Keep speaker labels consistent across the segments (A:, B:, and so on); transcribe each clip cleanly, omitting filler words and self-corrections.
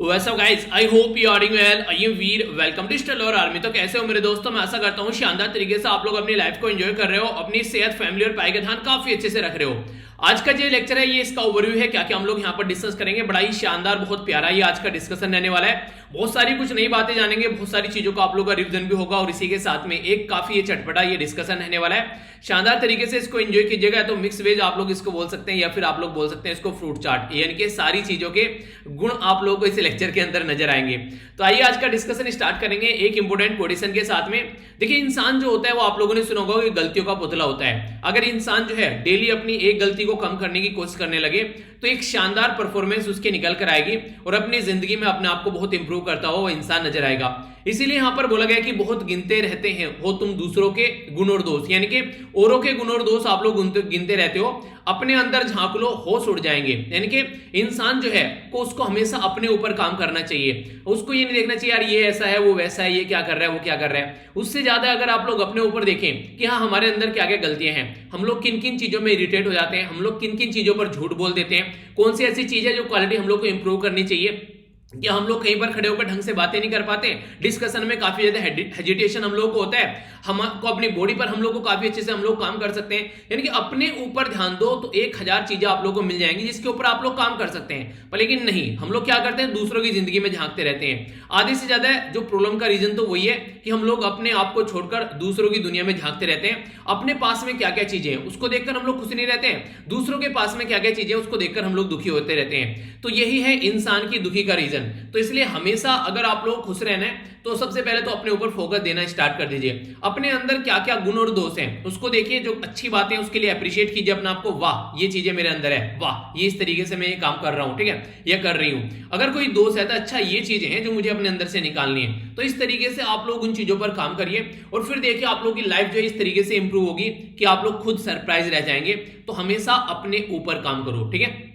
A: What's up guys? I hope you are doing well. I am Veer, welcome to स्टेल और army. तो कैसे हो मेरे दोस्तों? मैं आशा करता हूँ शानदार तरीके से आप लोग अपनी लाइफ को एंजॉय कर रहे हो, अपनी सेहत, फैमिली और पढ़ाई का ध्यान काफी अच्छे से रख रहे हो। आज का जो लेक्चर है ये इसका ओवरव्यू है, क्या क्या हम लोग यहाँ पर डिस्कस करेंगे। बड़ा ही शानदार, बहुत प्यारा ये आज का डिस्कशन रहने वाला है। बहुत सारी कुछ नई बातें जानेंगे, बहुत सारी चीजों का आप लोग का रिवीजन भी होगा और इसी के साथ में एक काफी ये चटपटा ये डिस्कशन रहने वाला है। शानदार तरीके से इसको एंजॉय कीजिएगा। तो मिक्स वेज आप लोग इसको बोल सकते हैं या फिर आप लोग बोल सकते हैं इसको फ्रूट चाट, यानी कि सारी चीजों के गुण आप लोगों को इस लेक्चर के अंदर नजर आएंगे। तो आइए आज का डिस्कशन स्टार्ट करेंगे एक इंपॉर्टेंट क्वेश्चन के साथ में। देखिए, इंसान जो होता है वो आप लोगों ने सुना होगा कि गलतियों का पुतला होता है। अगर इंसान जो है डेली अपनी एक गलती को कम करने की कोशिश करने लगे तो एक शानदार परफॉर्मेंस उसके निकल कर आएगी और अपनी जिंदगी में अपने आप को बहुत इंप्रूव करता हुआ वो इंसान नजर आएगा। इसीलिए यहां पर बोला गया कि बहुत गिनते रहते हैं हो तुम दूसरों के गुण और दोष, यानी कि औरों के गुण और दोष आप लोग गिनते रहते हो, अपने अंदर झांक लो, होश उड़ जाएंगे। यानी कि इंसान जो है को उसको हमेशा अपने ऊपर काम करना चाहिए। उसको ये नहीं देखना चाहिए यार ये ऐसा है वो वैसा है, ये क्या कर रहा है वो क्या कर रहा है। उससे ज्यादा अगर आप लोग अपने ऊपर देखें कि हाँ हमारे अंदर क्या क्या गलतियां हैं, हम लोग किन किन चीजों में इरिटेट हो जाते हैं, हम लोग किन किन चीजों पर झूठ बोल देते हैं, कौन सी ऐसी चीज है जो क्वालिटी हम लोग को इंप्रूव करनी चाहिए, या हम लोग कहीं पर खड़े होकर ढंग से बातें नहीं कर पाते, डिस्कशन में काफी ज्यादा हेजिटेशन हम लोग को होता है, हमको अपनी बॉडी पर हम लोग को काफी अच्छे से हम लोग काम कर सकते हैं। यानी कि अपने ऊपर ध्यान दो तो 1000 चीजें आप लोग को मिल जाएंगी जिसके ऊपर आप लोग काम कर सकते हैं। पर लेकिन नहीं, हम लोग क्या करते हैं, दूसरों की जिंदगी में झांकते रहते हैं। आधे से ज्यादा जो प्रॉब्लम का रीजन तो वही है कि हम लोग अपने आप को छोड़कर दूसरों की दुनिया में झांकते रहते हैं। अपने पास में क्या क्या चीजें हैं उसको देखकर हम लोग खुश नहीं रहते हैं, दूसरों के पास में क्या क्या चीजें उसको देखकर हम लोग दुखी होते रहते हैं। तो यही है इंसान की दुखी का रीजन। तो इसलिए हमेशा अगर आप लोग खुश रहना है तो सबसे पहले तो अपने ऊपर फोकस देना स्टार्ट कर दीजिए। अपने अंदर क्या क्या गुण और दोष हैं उसको देखिए, जो अच्छी बातें उसके लिए अप्रिशिएट कीजिए अपने आप को, वाह ये चीजें मेरे अंदर है, वाह ये इस तरीके से मैं ये काम कर रहा हूं, ठीक है, ये कर रही हूं। अगर कोई दोष है तो अच्छा ये चीजें हैं जो मुझे अपने अंदर से निकालनी है। तो इस तरीके से आप लोग उन चीजों पर काम करिए और फिर देखिए आप लोग की लाइफ जो है इस तरीके से इंप्रूव होगी कि आप लोग खुद सरप्राइज रह जाएंगे। तो हमेशा अपने ऊपर काम करो, ठीक है।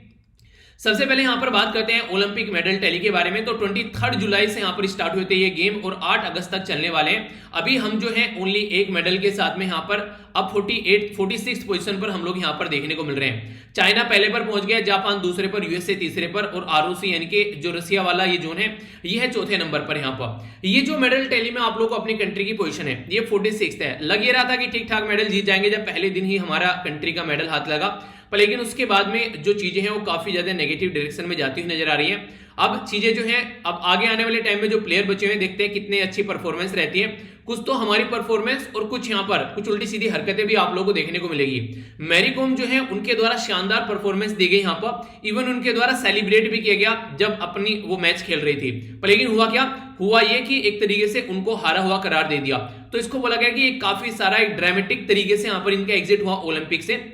A: सबसे पहले यहां पर बात करते हैं ओलंपिक मेडल टैली के बारे में। तो 23 जुलाई से यहां पर स्टार्ट हुए थे ये गेम और 8 अगस्त तक चलने वाले हैं। अभी हम जो है ओनली एक मेडल के साथ में यहां पर अब 46 पोजीशन पर हम लोग यहां पर देखने को मिल रहे हैं। चाइना पहले पर पहुंच गया, जापान दूसरे पर, यूएसए तीसरे पर और आरओसी यानी कि जो रसिया वाला ये जोन है ये है चौथे नंबर पर। यहां पर ये जो मेडल टैली में आप लोग को अपनी कंट्री की पोजीशन है ये 46 है। लग ये रहा था कि ठीक ठाक मेडल जीत जाएंगे जब पहले दिन ही हमारा कंट्री का मेडल हाथ लगा, पर लेकिन उसके बाद में जो चीजें हैं वो काफी ज्यादा नेगेटिव डायरेक्शन में जाती हुई नजर आ रही हैं। अब चीजें जो हैं, अब आगे आने वाले टाइम में जो प्लेयर बचे हुए देखते हैं कितने अच्छी परफॉर्मेंस रहती है। कुछ तो हमारी परफॉर्मेंस और कुछ यहाँ पर कुछ उल्टी सीधी हरकतें भी आप लोगों को देखने को मिलेगी। मैरी कॉम जो है उनके द्वारा शानदार परफॉर्मेंस दी गई यहाँ पर, इवन उनके द्वारा सेलिब्रेट भी किया गया जब अपनी वो मैच खेल रही थी। पर लेकिन हुआ क्या, हुआ ये कि एक तरीके से उनको हारा हुआ करार दे दिया। तो इसको बोला गया कि काफी सारा एक ड्रामेटिक तरीके से यहाँ पर इनका एग्जिट हुआ ओलंपिक से।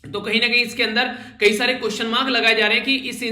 A: तो कहीं ना कहीं इसके अंदर कई सारे क्वेश्चन मार्क लगाए जा रहे हैं कि इस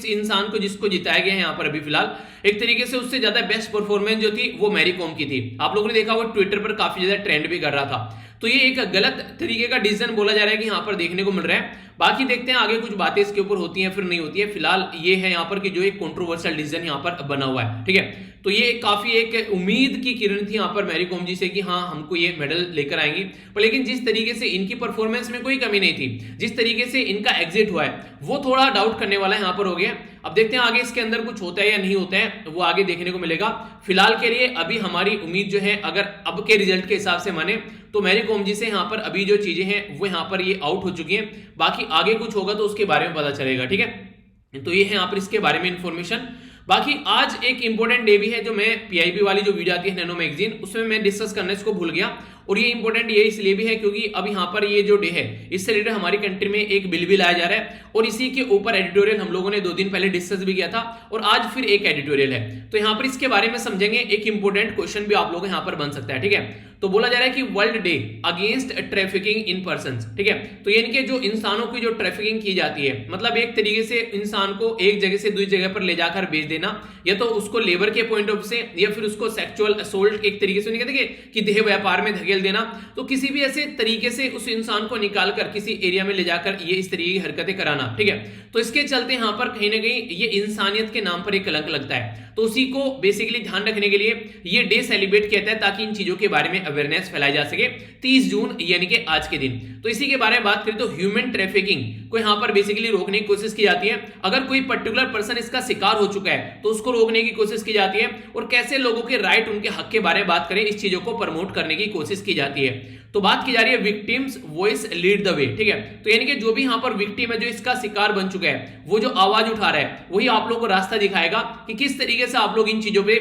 A: इंसान को जिसको जिताया गया है यहाँ पर अभी फिलहाल, एक तरीके से उससे ज्यादा बेस्ट परफॉर्मेंस जो थी वो मैरी कॉम की थी। आप लोगों ने देखा वो ट्विटर पर काफी ज्यादा ट्रेंड भी कर रहा था। तो ये एक गलत तरीके का डिसीजन बोला जा रहा है कि यहाँ पर देखने को मिल रहा है। बाकी देखते हैं आगे कुछ बातें इसके ऊपर होती हैं फिर नहीं होती है। फिलहाल ये है यहाँ पर कि जो एक कंट्रोवर्शियल डिसीजन यहाँ पर बना हुआ है, ठीक है। तो ये काफी एक उम्मीद की किरण थी यहाँ पर मैरी कॉम जी से कि हाँ हमको ये मेडल लेकर आएंगी, पर लेकिन जिस तरीके से इनकी परफॉर्मेंस में कोई कमी नहीं थी, जिस तरीके से इनका एग्जिट हुआ है वो थोड़ा डाउट करने वाला यहाँ पर हो गया। अब देखते हैं आगे इसके अंदर कुछ होता है या नहीं होता है, वो आगे देखने को मिलेगा। फिलहाल के लिए अभी हमारी उम्मीद जो है, अगर अब के रिजल्ट के हिसाब से माने तो मैरी कॉम जी से यहाँ पर अभी जो चीजें हैं वो यहाँ पर ये आउट हो चुकी हैं। बाकी आगे कुछ होगा तो उसके बारे में पता चलेगा, ठीक है। तो ये है यहाँ पर इसके बारे में इंफॉर्मेशन। बाकी आज एक इंपॉर्टेंट डे भी है जो मैं पीआईबी वाली जो वीडियो आती है नैनो मैगजीन उसमें मैं डिस्कस करने इसको भूल गया। और ये इंपॉर्टेंट ये इसलिए भी है क्योंकि अब यहाँ पर ये जो डे है इससे रिलेटेड हमारी कंट्री में एक बिल भी लाया जा रहा है और इसी के ऊपर एडिटोरियल हम लोगों ने 2 दिन पहले डिस्कस भी किया था और आज फिर एक एडिटोरियल है। तो यहाँ पर इसके बारे में समझेंगे, एक इंपॉर्टेंट क्वेश्चन भी आप लोगों यहाँ पर बन सकता है, ठीक है। तो बोला जा रहा है कि world day against trafficking in persons, ठीक है। तो यानी कि जो इंसानों की जो ट्रैफिकिंग की जाती है, मतलब एक तरीके से इंसान को एक जगह से दूसरी जगह पर ले जाकर बेच देना, या तो उसको लेबर के पॉइंट ऑफ से या फिर उसको सेक्सुअल असोल्ट एक तरीके से नहीं कहते कि देह व्यापार में धकेल देना। तो किसी भी ऐसे तरीके से उस इंसान को निकालकर किसी एरिया में ले जाकर ये इस तरीके की हरकतें कराना, ठीक है। तो इसके चलते यहाँ पर कहीं ना कहीं ये इंसानियत के नाम पर एक कलंक लगता है। तो उसी को बेसिकली ध्यान रखने के लिए ये डे सेलिब्रेट किया जाता है ताकि इन चीजों के बारे में अवेयरनेस फैलाई जा सके 30 जून यानी कि आज के दिन। तो इसी के बारे में बात करें तो ह्यूमन ट्रैफिकिंग को यहाँ पर बेसिकली रोकने की कोशिश की जाती है। अगर कोई पर्टिकुलर पर्सन इसका शिकार हो चुका है तो उसको रोकने की कोशिश की जाती है, और कैसे लोगों के राइट, उनके हक के बारे में बात करें, इस चीजों को प्रमोट करने की कोशिश की जाती है। तो बात की जा रही है victims voice lead the way, ठीक है। तो यानी कि जो भी यहाँ पर विक्टिम है, जो इसका शिकार बन चुका है, वो जो आवाज उठा रहा है, वही आप लोगों को रास्ता दिखाएगा कि किस तरीके से आप लोग इन चीजों पे,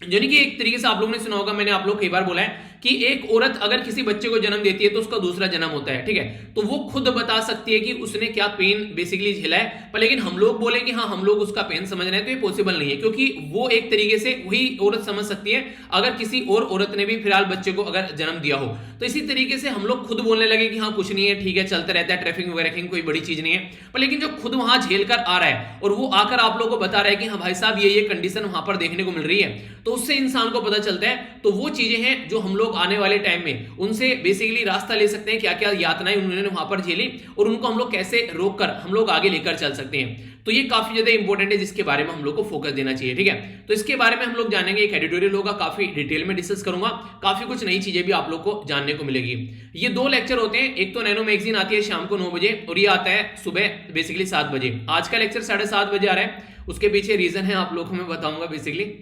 A: यानी कि एक तरीके से आप लोगों ने सुना होगा, मैंने आप लोग कई बार बोला है कि एक औरत अगर किसी बच्चे को जन्म देती है तो उसका दूसरा जन्म होता है, ठीक है। तो वो खुद बता सकती है कि उसने क्या पेन बेसिकली झेला है, पर लेकिन हम लोग बोले कि हाँ हम लोग उसका पेन समझ रहे हैं, तो ये पॉसिबल नहीं है, क्योंकि वो एक तरीके से वही औरत समझ सकती है अगर किसी और औरत ने भी फिलहाल बच्चे को अगर जन्म दिया हो। तो इसी तरीके से हम लोग खुद बोलने लगे कि हाँ कुछ नहीं है, ठीक है, चलता रहता है, ट्रैफिकिंग वगैरह कोई बड़ी चीज नहीं है, पर लेकिन जो खुद वहां झेल कर आ रहा है और वो आकर आप लोगों को बता रहा है कि हाँ भाई साहब ये कंडीशन वहां पर देखने को मिल रही है, तो उससे इंसान को पता चलता है। तो वो चीजें हैं जो हम लोग आने वाले टाइम में उनसे बेसिकली रास्ता ले सकते हैं, क्या क्या यातनाएं उन्होंने वहां पर झेली और उनको हम लोग कैसे रोककर हम लोग आगे लेकर चल सकते हैं। तो ये काफी ज्यादा इंपॉर्टेंट है, जिसके बारे में हम लोग को फोकस देना चाहिए, ठीक है। तो इसके बारे में हम लोग जानेंगे, एक एडिटोरियल होगा, काफी डिटेल में डिस्कस करूंगा, काफी कुछ नई चीजें भी आप लोग को जानने को मिलेगी। ये 2 लेक्चर होते हैं, एक तो नैनो मैगजीन आती है शाम को 9 बजे और ये आता है सुबह बेसिकली 7 बजे। आज का लेक्चर 7:30 बजे आ रहा है, उसके पीछे रीजन है आप लोग को मैं बताऊंगा। बेसिकली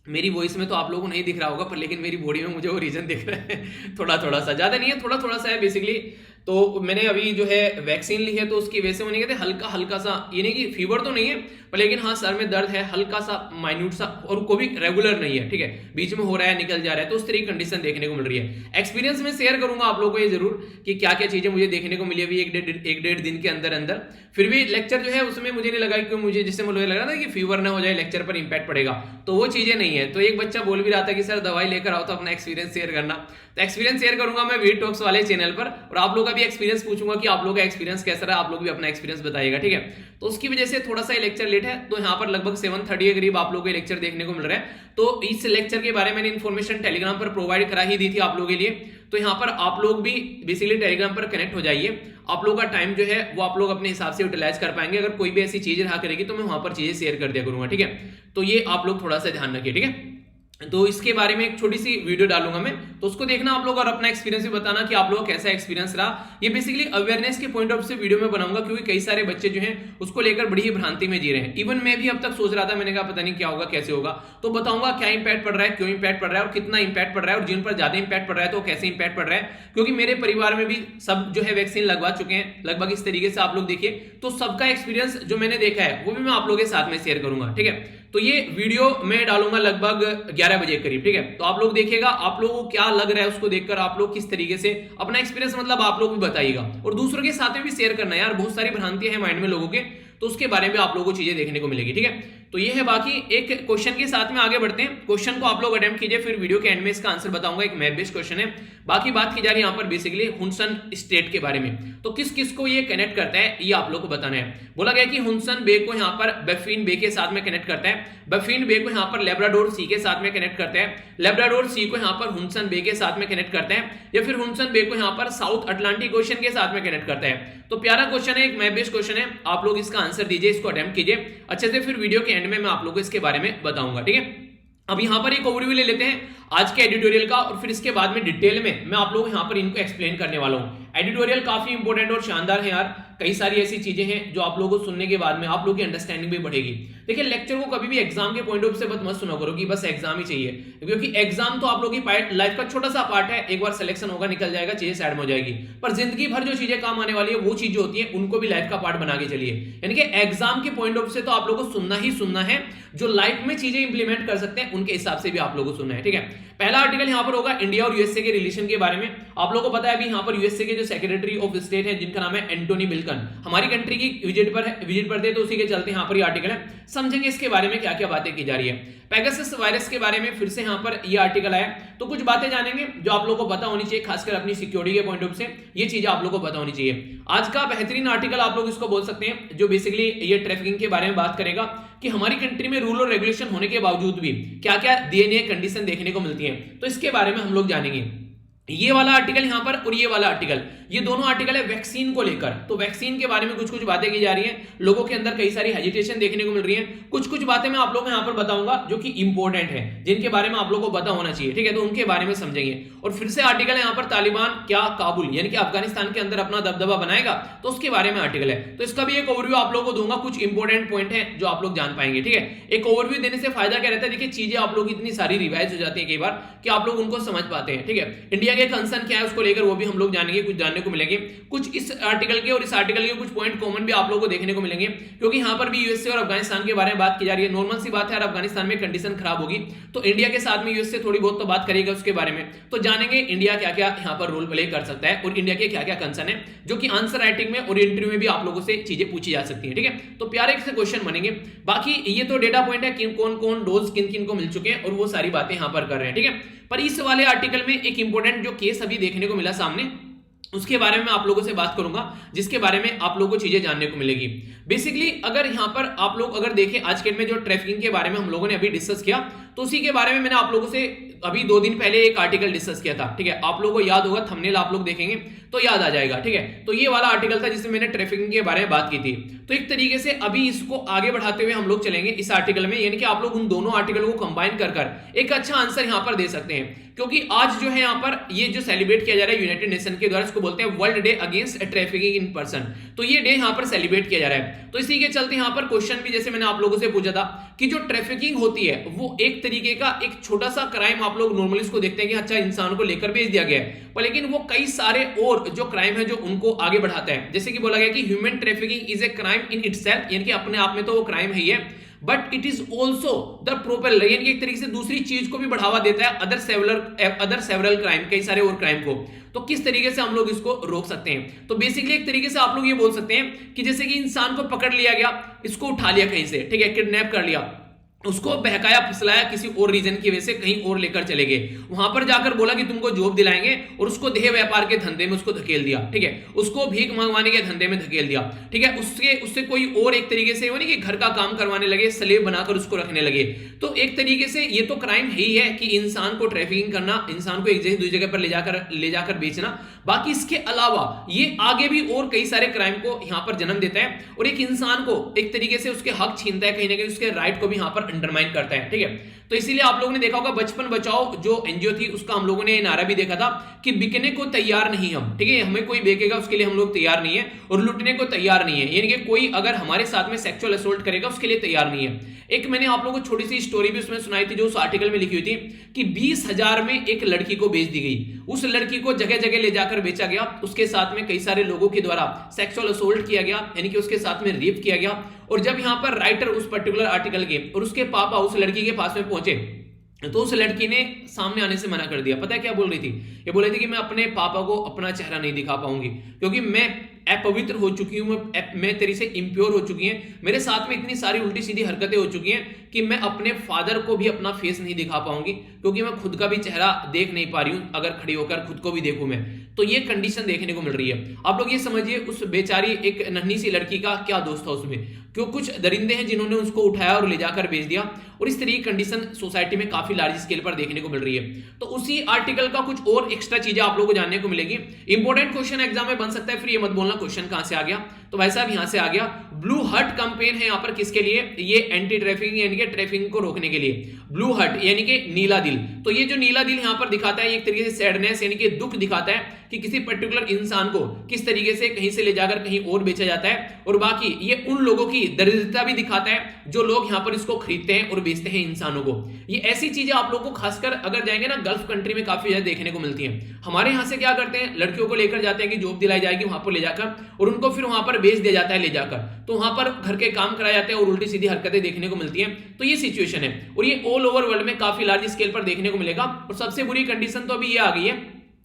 A: मेरी वॉइस में तो आप लोगों को नहीं दिख रहा होगा, पर लेकिन मेरी बॉडी में मुझे वो रीजन दिख रहा है थोड़ा थोड़ा सा, ज्यादा नहीं है, थोड़ा थोड़ा सा है बेसिकली। तो मैंने अभी जो है वैक्सीन ली है, तो उसकी वजह से होने के हल्का हल्का सा, ये नहीं कि फीवर तो नहीं है, पर लेकिन हाँ सर में दर्द है हल्का सा माइन्यूट सा, और को भी रेगुलर नहीं है, ठीक है, बीच में हो रहा है निकल जा रहा है, तो उस तरह की कंडीशन देखने को मिल रही है। एक्सपीरियंस में शेयर करूंगा आप लोगों को ये जरूर कि क्या क्या चीजें मुझे देखने को मिली अभी एक डेढ़ दिन के अंदर अंदर। फिर भी लेक्चर जो है उसमें मुझे नहीं लगा कि मुझे, जिससे मुझे लग रहा था कि फीवर ना हो जाए, लेक्चर पर इंपैक्ट पड़ेगा, तो वो चीजें नहीं है। तो एक बच्चा बोल भी रहा था कि सर दवाई लेकर आओ तो अपना एक्सपीरियंस शेयर करना, तो एक्सपीरियंस शेयर करूंगा मैं वीर टॉक्स वाले चैनल पर, और आप लोग का भी एक्सपीरियंस पूछूंगा कि आप लोग का एक्सपीरियंस कैसा रहा, आप लोग भी अपना एक्सपीरियंस बताइएगा, ठीक है। तो उसकी वजह से थोड़ा सा लेक्चर लेट है, तो यहाँ पर लगभग 7:30 के करीब आप लोगों को लेक्चर देखने को मिल रहा है। तो इस लेक्चर के बारे में मैंने इन्फॉर्मेशन टेलीग्राम पर प्रोवाइड करा ही दी थी आप लोगों के लिए, तो यहाँ पर आप लोग भी बेसिकली टेलीग्राम पर कनेक्ट हो जाइए। आप लोग का टाइम जो है वो आप लोग अपने हिसाब से यूटिलाइज कर पाएंगे, अगर कोई भी ऐसी चीज रहा करेगी तो मैं वहां पर चीजें शेयर कर दिया करूंगा, ठीक है। तो ये आप लोग थोड़ा सा ध्यान रखिए, ठीक है। तो इसके बारे में एक छोटी सी वीडियो डालूंगा मैं, तो उसको देखना आप लोग और अपना एक्सपीरियंस भी बताना कि आप लोगों का कैसा एक्सपीरियंस रहा। ये बेसिकली अवेयरनेस के पॉइंट ऑफ से वीडियो में बनाऊंगा, क्योंकि कई सारे बच्चे जो हैं उसको लेकर बड़ी ही भ्रांति में जी रहे हैं। इवन मैं भी अब तक सोच रहा था, मैंने कहा पता नहीं क्या होगा कैसे होगा, तो बताऊंगा क्या इंपैक्ट पड़ रहा है, क्यों इंपैक्ट पड़ रहा है और कितना इंपैक्ट पड़ रहा है, और जिन पर ज्यादा इंपैक्ट पड़ रहा है तो कैसे इंपैक्ट पड़ रहा है। क्योंकि मेरे परिवार में भी सब जो है वैक्सीन लगवा चुके हैं लगभग, इस तरीके से आप लोग देखिए, तो सबका एक्सपीरियंस जो मैंने देखा है वो भी मैं आप लोगों के साथ में शेयर करूंगा, ठीक है। तो ये वीडियो मैं डालूंगा लगभग 11 बजे करीब, ठीक है। तो आप लोग देखिएगा, आप लोगों को क्या लग रहा है उसको देखकर आप लोग किस तरीके से अपना एक्सपीरियंस मतलब आप लोग भी बताइएगा, और दूसरों के साथ में भी शेयर करना है यार, बहुत सारी भ्रांतियां हैं माइंड में लोगों के, तो उसके बारे में आप लोगों को चीजें देखने को मिलेगी, ठीक है। तो ये है, बाकी एक क्वेश्चन के साथ में आगे बढ़ते हैं। क्वेश्चन को आप लोग अटेम्प्ट कीजिए, फिर वीडियो के एंड में इसका आंसर बताऊंगा, एक मैथ बेस्ड क्वेश्चन है। बाकी बात की जा रही है यहाँ पर बेसिकली हुनसन स्टेट के बारे में, तो किस किस को ये कनेक्ट करता है ये आप लोग को बताना है। बोला गया कि हुनसन बे को यहाँ पर बफिन बे के साथ में कनेक्ट करता है, बफिन बे को यहाँ पर लेब्राडोर सी के साथ में कनेक्ट करता है, लेब्राडोर सी को यहाँ पर हुनसन बे के साथ में कनेक्ट करता है, या फिर हुनसन बे को यहाँ पर साउथ अटलांटिक ओशन के साथ में कनेक्ट करता है। तो प्यारा क्वेश्चन है, एक मैथ बेस्ड क्वेश्चन है, आप लोग इसका आंसर दीजिए, इसको अटेम्प्ट कीजिए अच्छे से, फिर वीडियो के एंड में मैं आप लोगों को इसके बारे में बताऊंगा, ठीक है। अब यहां पर एक ओवरव्यू ले लेते हैं आज के एडिटोरियल का, और फिर इसके बाद में डिटेल में मैं आप लोग यहां पर इनको एक्सप्लेन करने वाला हूं। एडिटोरियल काफी इंपॉर्टेंट और शानदार है यार, कई सारी ऐसी चीजें हैं जो आप लोगों को सुनने के बाद में आप लोगों की अंडरस्टैंडिंग भी बढ़ेगी। देखिए, लेक्चर को कभी भी एग्जाम के पॉइंट ऑफ से मत सुना करो कि बस एग्जाम ही चाहिए, क्योंकि एग्जाम तो आप लोगों की लाइफ का छोटा सा पार्ट है, एक बार सिलेक्शन होगा निकल जाएगा, चीजें साइड में हो जाएगी, पर जिंदगी भर जो चीजें काम आने वाली है वो चीज जो होती है उनको भी लाइफ का पार्ट बना के चलिए। यानी कि एग्जाम के पॉइंट ऑफ से तो आप लोगों को सुनना ही सुनना है, जो लाइफ में चीजें इंप्लीमेंट कर सकते हैं उनके हिसाब से भी आप लोगों को सुनना है, ठीक है। पहला आर्टिकल यहाँ पर होगा इंडिया और यूएसए के रिलेशन के बारे में। आप लोगों को पता है अभी यहाँ पर यूएसए के जो सेक्रेटरी ऑफ स्टेट है जिनका नाम है एंटोनी ब्लिंकन, हमारी कंट्री की विजिट पर थे, तो उसी के चलते यहाँ पर ये आर्टिकल है, समझेंगे इसके बारे में क्या क्या बातें की जा रही है। पेगासस वायरस के बारे में फिर से यहाँ पर ये आर्टिकल आया, तो कुछ बातें जानेंगे जो आप लोगों को पता होनी चाहिए, खासकर अपनी सिक्योरिटी के पॉइंट ऑफ से ये चीजें आप लोगों को पता होनी चाहिए। आज का बेहतरीन आर्टिकल आप लोग इसको बोल सकते हैं, जो बेसिकली ये ट्रैफिकिंग के बारे में बात करेगा कि हमारी कंट्री में रूल और रेगुलेशन होने के बावजूद भी क्या क्या दयनीय कंडीशन देखने को मिलती है, तो इसके बारे में हम लोग जानेंगे। ये वाला आर्टिकल यहां पर और ये वाला आर्टिकल, ये दोनों आर्टिकल है वैक्सीन को लेकर। तो वैक्सीन के बारे में कुछ कुछ बातें की जा रही हैं, लोगों के अंदर कई सारी हेजिटेशन देखने को मिल रही है। कुछ कुछ बातें मैं आप लोगों को यहां पर बताऊंगा जो कि इंपॉर्टेंट है, जिनके बारे में आप लोगों को पता होना चाहिए, ठीक है, तो उनके बारे में समझेंगे। और फिर से आर्टिकल है यहां पर, तालिबान क्या काबुल यानी कि अफगानिस्तान के अंदर अपना दबदबा बनाएगा, तो उसके बारे में आर्टिकल है। तो इसका भी एक ओवरव्यू आप लोगों को दूंगा, कुछ इंपॉर्टेंट पॉइंट है जो आप लोग जान पाएंगे, ठीक है। एक ओवरव्यू देने से फायदा क्या रहता है, देखिए चीजें आप लोग इतनी सारी रिवाइज हो जाती है कई बार कि आप लोग उनको समझ पाते हैं, ठीक है। इंडिया के कंसर्न क्या है उसको लेकर वो भी हम लोग जानेंगे, कुछ जानने को मिलेंगे। कुछ इस आर्टिकल के और इस आर्टिकल के कुछ पॉइंट कॉमन भी आप लोगों को देखने को मिलेंगे, क्योंकि यहां पर भी यूएसए और अफगानिस्तान के बारे में बात की जा रही है। नॉर्मल सी बात है, यार अफगानिस्तान में कंडीशन खराब होगी तो इंडिया के साथ में यूएसए थोड़ी बहुत तो बात करेगा उसके बारे में, तो जानेंगे इंडिया क्या क्या यहां पर रोल प्ले कर सकता है और इंडिया के क्या क्या कंसर्न है, जो कि आंसर राइटिंग में और इंटरव्यू में भी आप लोगों से चीजें पूछी जा सकती है, ठीक है। तो प्यारे से क्वेश्चन बनेंगे। बाकी ये तो डेटा पॉइंट है कि कौन कौन डोज किन किन को मिल चुके हैं और वो सारी बातें यहां पर कर रहे हैं, ठीक है। पर इस वाले आर्टिकल में एक इंपॉर्टेंट जो केस अभी देखने को मिला सामने, उसके बारे में आप लोगों से बात करूंगा, जिसके बारे में आप लोगों को चीजें जानने को मिलेगी। बेसिकली अगर यहां पर आप लोग अगर देखें आज के में जो ट्रैफिकिंग के बारे में हम लोगों ने अभी डिस्कस किया, तो उसी के बारे में मैंने आप लोगों से अभी 2 दिन पहले एक आर्टिकल डिस्कस किया था, ठीक है। आप लोगों को याद होगा, थंबनेल आप लोग देखेंगे तो याद आ जाएगा, ठीक है। तो ये वाला आर्टिकल था जिसमें मैंने ट्रैफिकिंग के बारे में बात की थी। तो एक तरीके से अभी इसको आगे बढ़ाते हुए हम लोग चलेंगे इस आर्टिकल में, यानी कि आप लोग उन दोनों आर्टिकल को कंबाइन कर एक अच्छा आंसर यहां पर दे सकते हैं। क्योंकि आज जो है यहां पर ये जो सेलिब्रेट किया जा रहा है यूनाइटेड नेशन के द्वारा, इसको बोलते हैं world day against trafficking in person, तो ये डे यहां पर सेलिब्रेट किया जा रहा है। तो इसी के चलते यहां पर क्वेश्चन भी जैसे मैंने आप लोगों से पूछा था कि जो ट्रैफिकिंग होती है वो एक तरीके का एक छोटा सा क्राइम, आप लोग नॉर्मली इसको देखते हैं कि अच्छा इंसान को लेकर भेज दिया गया है, पर लेकिन वो कई सारे और जो क्राइम है जो उनको आगे बढ़ाता है। जैसे कि बोला गया कि human trafficking is a crime in itself, यानी कि अपने आप में तो वो क्राइम है ही है, but it is also the propeller, यानी कि एक तरीके से दूसरी चीज को भी बढ़ावा देता है, अदर सेवरल क्राइम, कई सारे और क्राइम को। तो किस तरीके से हम लोग इसको रोक सकते हैं, तो बेसिकली एक तरीके से आप लोग ये बोल सकते हैं कि जैसे कि इंसान को पकड़ लिया गया, इसको उठा लिया कहीं से, ठीक है, किडनैप कर लिया, उसको बहकाया फुसलाया किसी और रीजन की वजह से कहीं और लेकर चले गए, वहां पर जाकर बोला कि तुमको जॉब दिलाएंगे और उसको देह व्यापार के धंधे में उसको धकेल दिया, ठीक है, उसको भीख मंगवाने के धंधे में धकेल दिया, ठीक है, उससे कोई और एक तरीके से वो नहीं कि घर का काम करवाने लगे, स्लेव बनाकर उसको रखने लगे। तो एक तरीके से ये तो क्राइम ही है कि इंसान को ट्रैफिकिंग करना, इंसान को एक जगह दूसरी जगह पर ले जाकर बेचना। बाकी इसके अलावा ये आगे भी और कई सारे क्राइम को यहां पर जन्म देता है और एक इंसान को एक तरीके से उसके हक छीनता है, कहीं ना कहीं उसके राइट को भी यहां पर अंडरमाइन करता है, ठीक है। तो इसीलिए आप लोगों ने देखा होगा बचपन बचाओ जो एनजीओ थी, उसका हम लोगों ने नारा भी देखा था कि बिकने को तैयार नहीं हम, ठीक है, हमें कोई बेचेगा उसके लिए हम लोग तैयार नहीं है, और लुटने को तैयार नहीं है, यानी कि कोई अगर हमारे साथ में सेक्सुअल असोल्ट करेगा उसके लिए तैयार नहीं है। एक मैंने आप लोगों को छोटी सी स्टोरी भी उसमें सुनाई थी जो उस आर्टिकल में लिखी हुई थी कि 20,000 में एक लड़की को बेच दी गई, उस लड़की को जगह जगह ले जाकर बेचा गया, उसके साथ में कई सारे लोगों के द्वारा सेक्सुअल असोल्ट किया गया, यानी कि उसके साथ में रेप किया गया। और जब यहां पर राइटर उस पर्टिकुलर आर्टिकल के और उसके पापा उस लड़की के पास में पहुंचे, तो उस लड़की ने सामने आने से मना कर दिया। पता है क्या बोल रही थी? ये बोल रही थी कि मैं अपने पापा को अपना चेहरा नहीं दिखा पाऊंगी, क्योंकि मैं अपवित्र हो चुकी हूं, मैं तेरी से इंप्योर हो चुकी हैं, मेरे साथ में इतनी सारी उल्टी सीधी हरकतें हो चुकी हैं कि मैं अपने फादर को भी अपना फेस नहीं दिखा पाऊंगी, क्योंकि मैं खुद का भी चेहरा देख नहीं पा रही हूं, अगर खड़ी होकर खुद को भी देखूं मैं। तो ये कंडीशन देखने को मिल रही है। आप लोग ये समझिए उस बेचारी एक नन्ही सी लड़की का क्या दोष था उसमें, क्यों कुछ दरिंदे हैं जिन्होंने उसको उठाया और ले जाकर बेच दिया, और इस तरह की कंडीशन सोसाइटी में काफी लार्ज स्केल पर देखने को मिल रही है। तो उसी आर्टिकल का कुछ और एक्स्ट्रा चीजें आप लोगों को जानने को मिलेगी। इंपॉर्टेंट क्वेश्चन एग्जाम में बन सकता है, फिर ये मत बोलना क्वेश्चन कहां से आ गया, तो वैसा भी यहां से आ गया। ब्लू हट कैंपेन है यहाँ पर किसके लिए? ये एंटी ट्रैफिकिंग यानी कि ट्रैफिकिंग को रोकने के लिए। ब्लू हट यानी कि नीला दिल, तो ये जो नीला दिल यहाँ पर दिखाता है एक तरीके से सैडनेस यानी कि दुख दिखाता है कि किसी पर्टिकुलर इंसान को किस तरीके से कहीं से ले जाकर कहीं और बेचा जाता है, और बाकी ये उन लोगों की दरिद्रता भी दिखाता है जो लोग यहाँ पर इसको खरीदते हैं और बेचते हैं इंसानों को। ये ऐसी चीजें आप लोगों को खासकर अगर जाएंगे ना गल्फ कंट्री में काफी ज्यादा देखने को मिलती हैं। हमारे यहाँ से क्या करते हैं, लड़कियों को लेकर जाते हैं कि जॉब दिलाई जाएगी वहां पर ले जाकर, और उनको फिर वहां पर बेच दिया जाता है ले जाकर, तो वहां पर घर के काम कराए जाते हैं और उल्टी सीधी हरकतें देखने को मिलती हैं। तो ये सिचुएशन है और ये ऑल ओवर वर्ल्ड में काफी लार्ज स्केल पर देखने को मिलेगा। और सबसे बुरी कंडीशन तो अभी ये आ गई है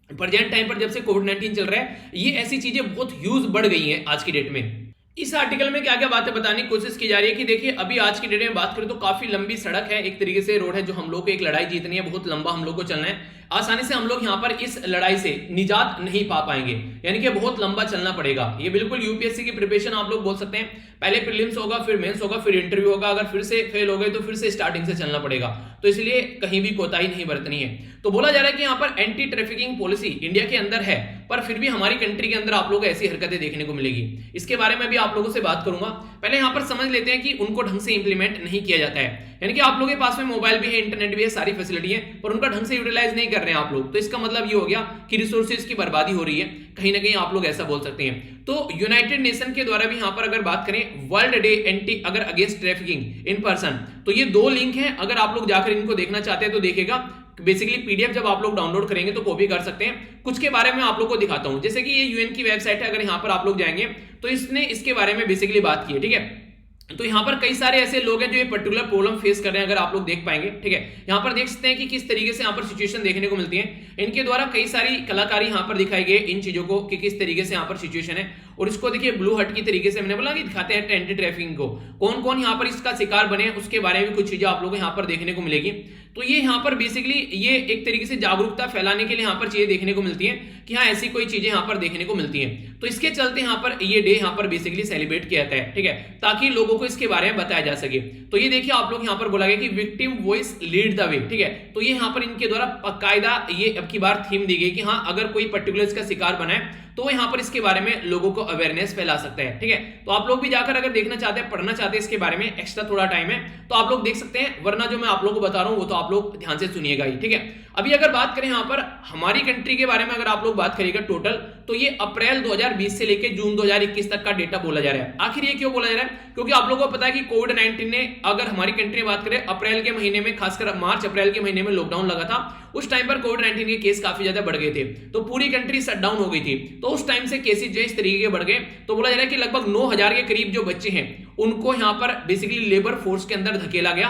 A: प्रेजेंट टाइम पर, जब से कोविड-19 चल रहा है, ये ऐसी चीजें बहुत ह्यूज बढ़ गई हैं आज की डेट में। इस आर्टिकल में क्या क्या बातें बताने की कोशिश की जा रही है कि देखिए अभी आज की डेट में बात करें तो काफी लंबी सड़क है, एक तरीके से रोड है जो हम लोग को एक लड़ाई जीतनी है, बहुत लंबा हम लोग को चलना है। आसानी से हम लोग यहाँ पर इस लड़ाई से निजात नहीं पा पाएंगे, यानी कि बहुत लंबा चलना पड़ेगा। ये बिल्कुल यूपीएससी की प्रिपरेशन आप लोग बोल सकते हैं, पहले प्रीलिम्स होगा, फिर मेंस होगा, फिर इंटरव्यू होगा, अगर फिर से फेल हो गए तो फिर से स्टार्टिंग से चलना पड़ेगा। तो इसलिए कहीं भी कोताही नहीं बरतनी है। तो बोला जा रहा है कि यहाँ पर एंटी ट्रैफिकिंग पॉलिसी इंडिया के अंदर है, पर फिर भी हमारी कंट्री के अंदर आप लोग ऐसी हरकतें देखने को मिलेगी। इसके बारे में भी आप लोगों से बात करूंगा। पहले यहाँ पर समझ लेते हैं कि उनको ढंग से इंप्लीमेंट नहीं किया जाता है, यानी कि आप लोगों के पास में मोबाइल भी है, इंटरनेट भी है, सारी फैसिलिटी है, पर उनका ढंग से यूटिलाइज नहीं कर रहे हैं आप लोग। तो इसका मतलब ये हो गया कि रिसोर्सेज की बर्बादी हो रही है, कहीं ना कहीं आप लोग ऐसा बोल सकते हैं। तो यूनाइटेड नेशन के द्वारा भी यहाँ पर अगर बात करें वर्ल्ड डे एंटी अगर अगेंस्ट ट्रैफिकिंग इन पर्सन, तो ये 2 लिंक हैं, अगर आप लोग जाकर इनको देखना चाहते हैं तो देखेगा। बेसिकली पीडीएफ जब आप लोग डाउनलोड करेंगे तो कॉपी कर सकते हैं। कुछ के बारे में आप लोग को दिखाता हूं, जैसे कि ये यूएन की वेबसाइट है, अगर यहां पर आप लोग जाएंगे तो इसने इसके बारे में बेसिकली बात की है, ठीक है। तो यहां पर कई सारे ऐसे लोग हैं जो ये पर्टिकुलर प्रॉब्लम फेस कर रहे हैं, अगर आप लोग देख पाएंगे, ठीक है। यहां पर देख सकते हैं कि किस तरीके से यहां पर सिचुएशन देखने को मिलती है। इनके द्वारा कई सारी कलाकारी यहां पर दिखाई गई इन चीजों को कि किस तरीके से यहां पर सिचुएशन है। और इसको देखिए ब्लू हट की तरीके से मैंने बोला कि दिखाते हैं एंटी ट्रैफिकिंग को, कौन कौन यहां पर इसका शिकार बने, उसके बारे में भी कुछ चीजें आप लोगों को यहां पर देखने को मिलेगी। तो ये यहां पर बेसिकली ये एक तरीके से जागरूकता फैलाने के लिए यहां पर चीजें देखने को मिलती हैं कि हाँ ऐसी कोई चीजें यहां पर देखने को मिलती हैं। तो इसके चलते यहां पर ये डे यहां पर बेसिकली सेलिब्रेट किया जाता है, ठीक है, ताकि लोगों को इसके बारे में बताया जा सके। तो ये देखिए आप लोग यहां पर बोला गया कि victim voice lead the way, ठीक है। तो ये यहां पर इनके द्वारा बाकायदा ये अब की बार थीम दी गई कि हाँ अगर कोई पर्टिकुलर इसका शिकार बना है तो यहाँ पर इसके बारे में लोगों को अवेयरनेस फैला सकता है, ठीक है। तो आप लोग भी जाकर अगर देखना चाहते हैं, पढ़ना चाहते हैं इसके बारे में, एक्स्ट्रा थोड़ा टाइम है तो आप लोग देख सकते हैं, वरना जो मैं आप लोगों को बता रहा हूं वो तो आप लोग ध्यान से सुनिएगा ही, ठीक है। अभी अगर बात करें यहाँ पर हमारी कंट्री के बारे में, अगर आप लोग बात करिएगा टोटल, तो ये अप्रैल 2020 से लेकर जून 2021 तक का डेटा बोला जा रहा है। आखिर ये क्यों बोला जा रहा है? क्योंकि आप लोगों को पता है कि कोविड-19 ने, अगर हमारी कंट्री में बात करें, अप्रैल के महीने में, खासकर मार्च अप्रैल के महीने में लॉकडाउन लगा था। उस टाइम पर कोविड-19 के केस काफी ज्यादा बढ़ गए थे, तो पूरी कंट्री शटडाउन हो गई थी। तो उस टाइम से केसेस जो इस तरीके के बढ़ गए, तो बोला जा रहा है कि लगभग 9000 के करीब जो बच्चे हैं उनको यहां पर बेसिकली लेबर फोर्स के अंदर धकेला गया,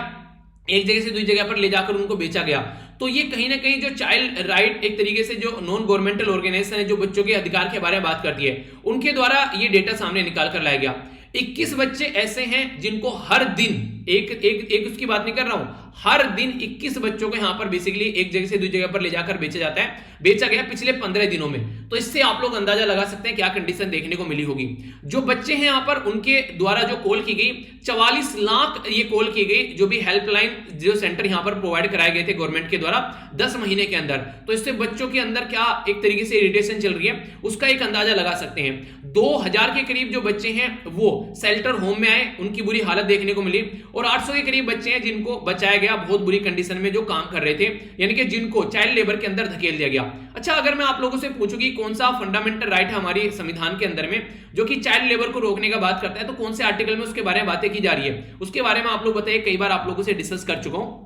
A: एक जगह से दूसरी जगह पर ले जाकर उनको बेचा गया। तो ये कहीं ना कहीं जो चाइल्ड राइट, एक तरीके से जो नॉन गवर्नमेंटल ऑर्गेनाइजेशन है जो बच्चों के अधिकार के बारे में बात करती है, उनके द्वारा ये डेटा सामने निकाल कर लाया गया। 21 बच्चे ऐसे हैं जिनको हर दिन एक उसकी बात नहीं कर रहा हूं, हर दिन 21 बच्चों को यहां पर बेसिकली एक जगह से दूसरी जगह पर ले जाकर बेचा जाता है, बेचा गया पिछले 15 दिनों में। तो इससे आप लोग अंदाजा लगा सकते हैं क्या कंडीशन देखने को मिली होगी। जो बच्चे हैं यहां पर, उनके द्वारा जो कॉल की गई 44 लाख ये कॉल की गई, जो भी हेल्पलाइन जो सेंटर यहां पर प्रोवाइड कराए गए थे गवर्नमेंट के द्वारा 10 महीने के अंदर। तो इससे बच्चों के अंदर क्या एक तरीके से इरिटेशन चल रही है उसका एक अंदाजा लगा सकते हैं। 2000 के करीब जो बच्चे हैं वो शेल्टर होम में आए, उनकी बुरी हालत देखने को मिली, और 800 के करीब बच्चे हैं जिनको बचाया गया बहुत बुरी कंडीशन में जो काम कर रहे थे, यानी कि जिनको चाइल्ड लेबर के अंदर धकेल दिया गया। अच्छा, अगर मैं आप लोगों से पूछूं कि कौन सा फंडामेंटल राइट है हमारे संविधान के अंदर में जो कि चाइल्ड लेबर को रोकने का बात करता है, तो कौन से आर्टिकल में उसके बारे में बातें की जा रही है, उसके बारे में आप लोग बताइए। कई बार आप लोगों से डिस्कस कर चुका हूं।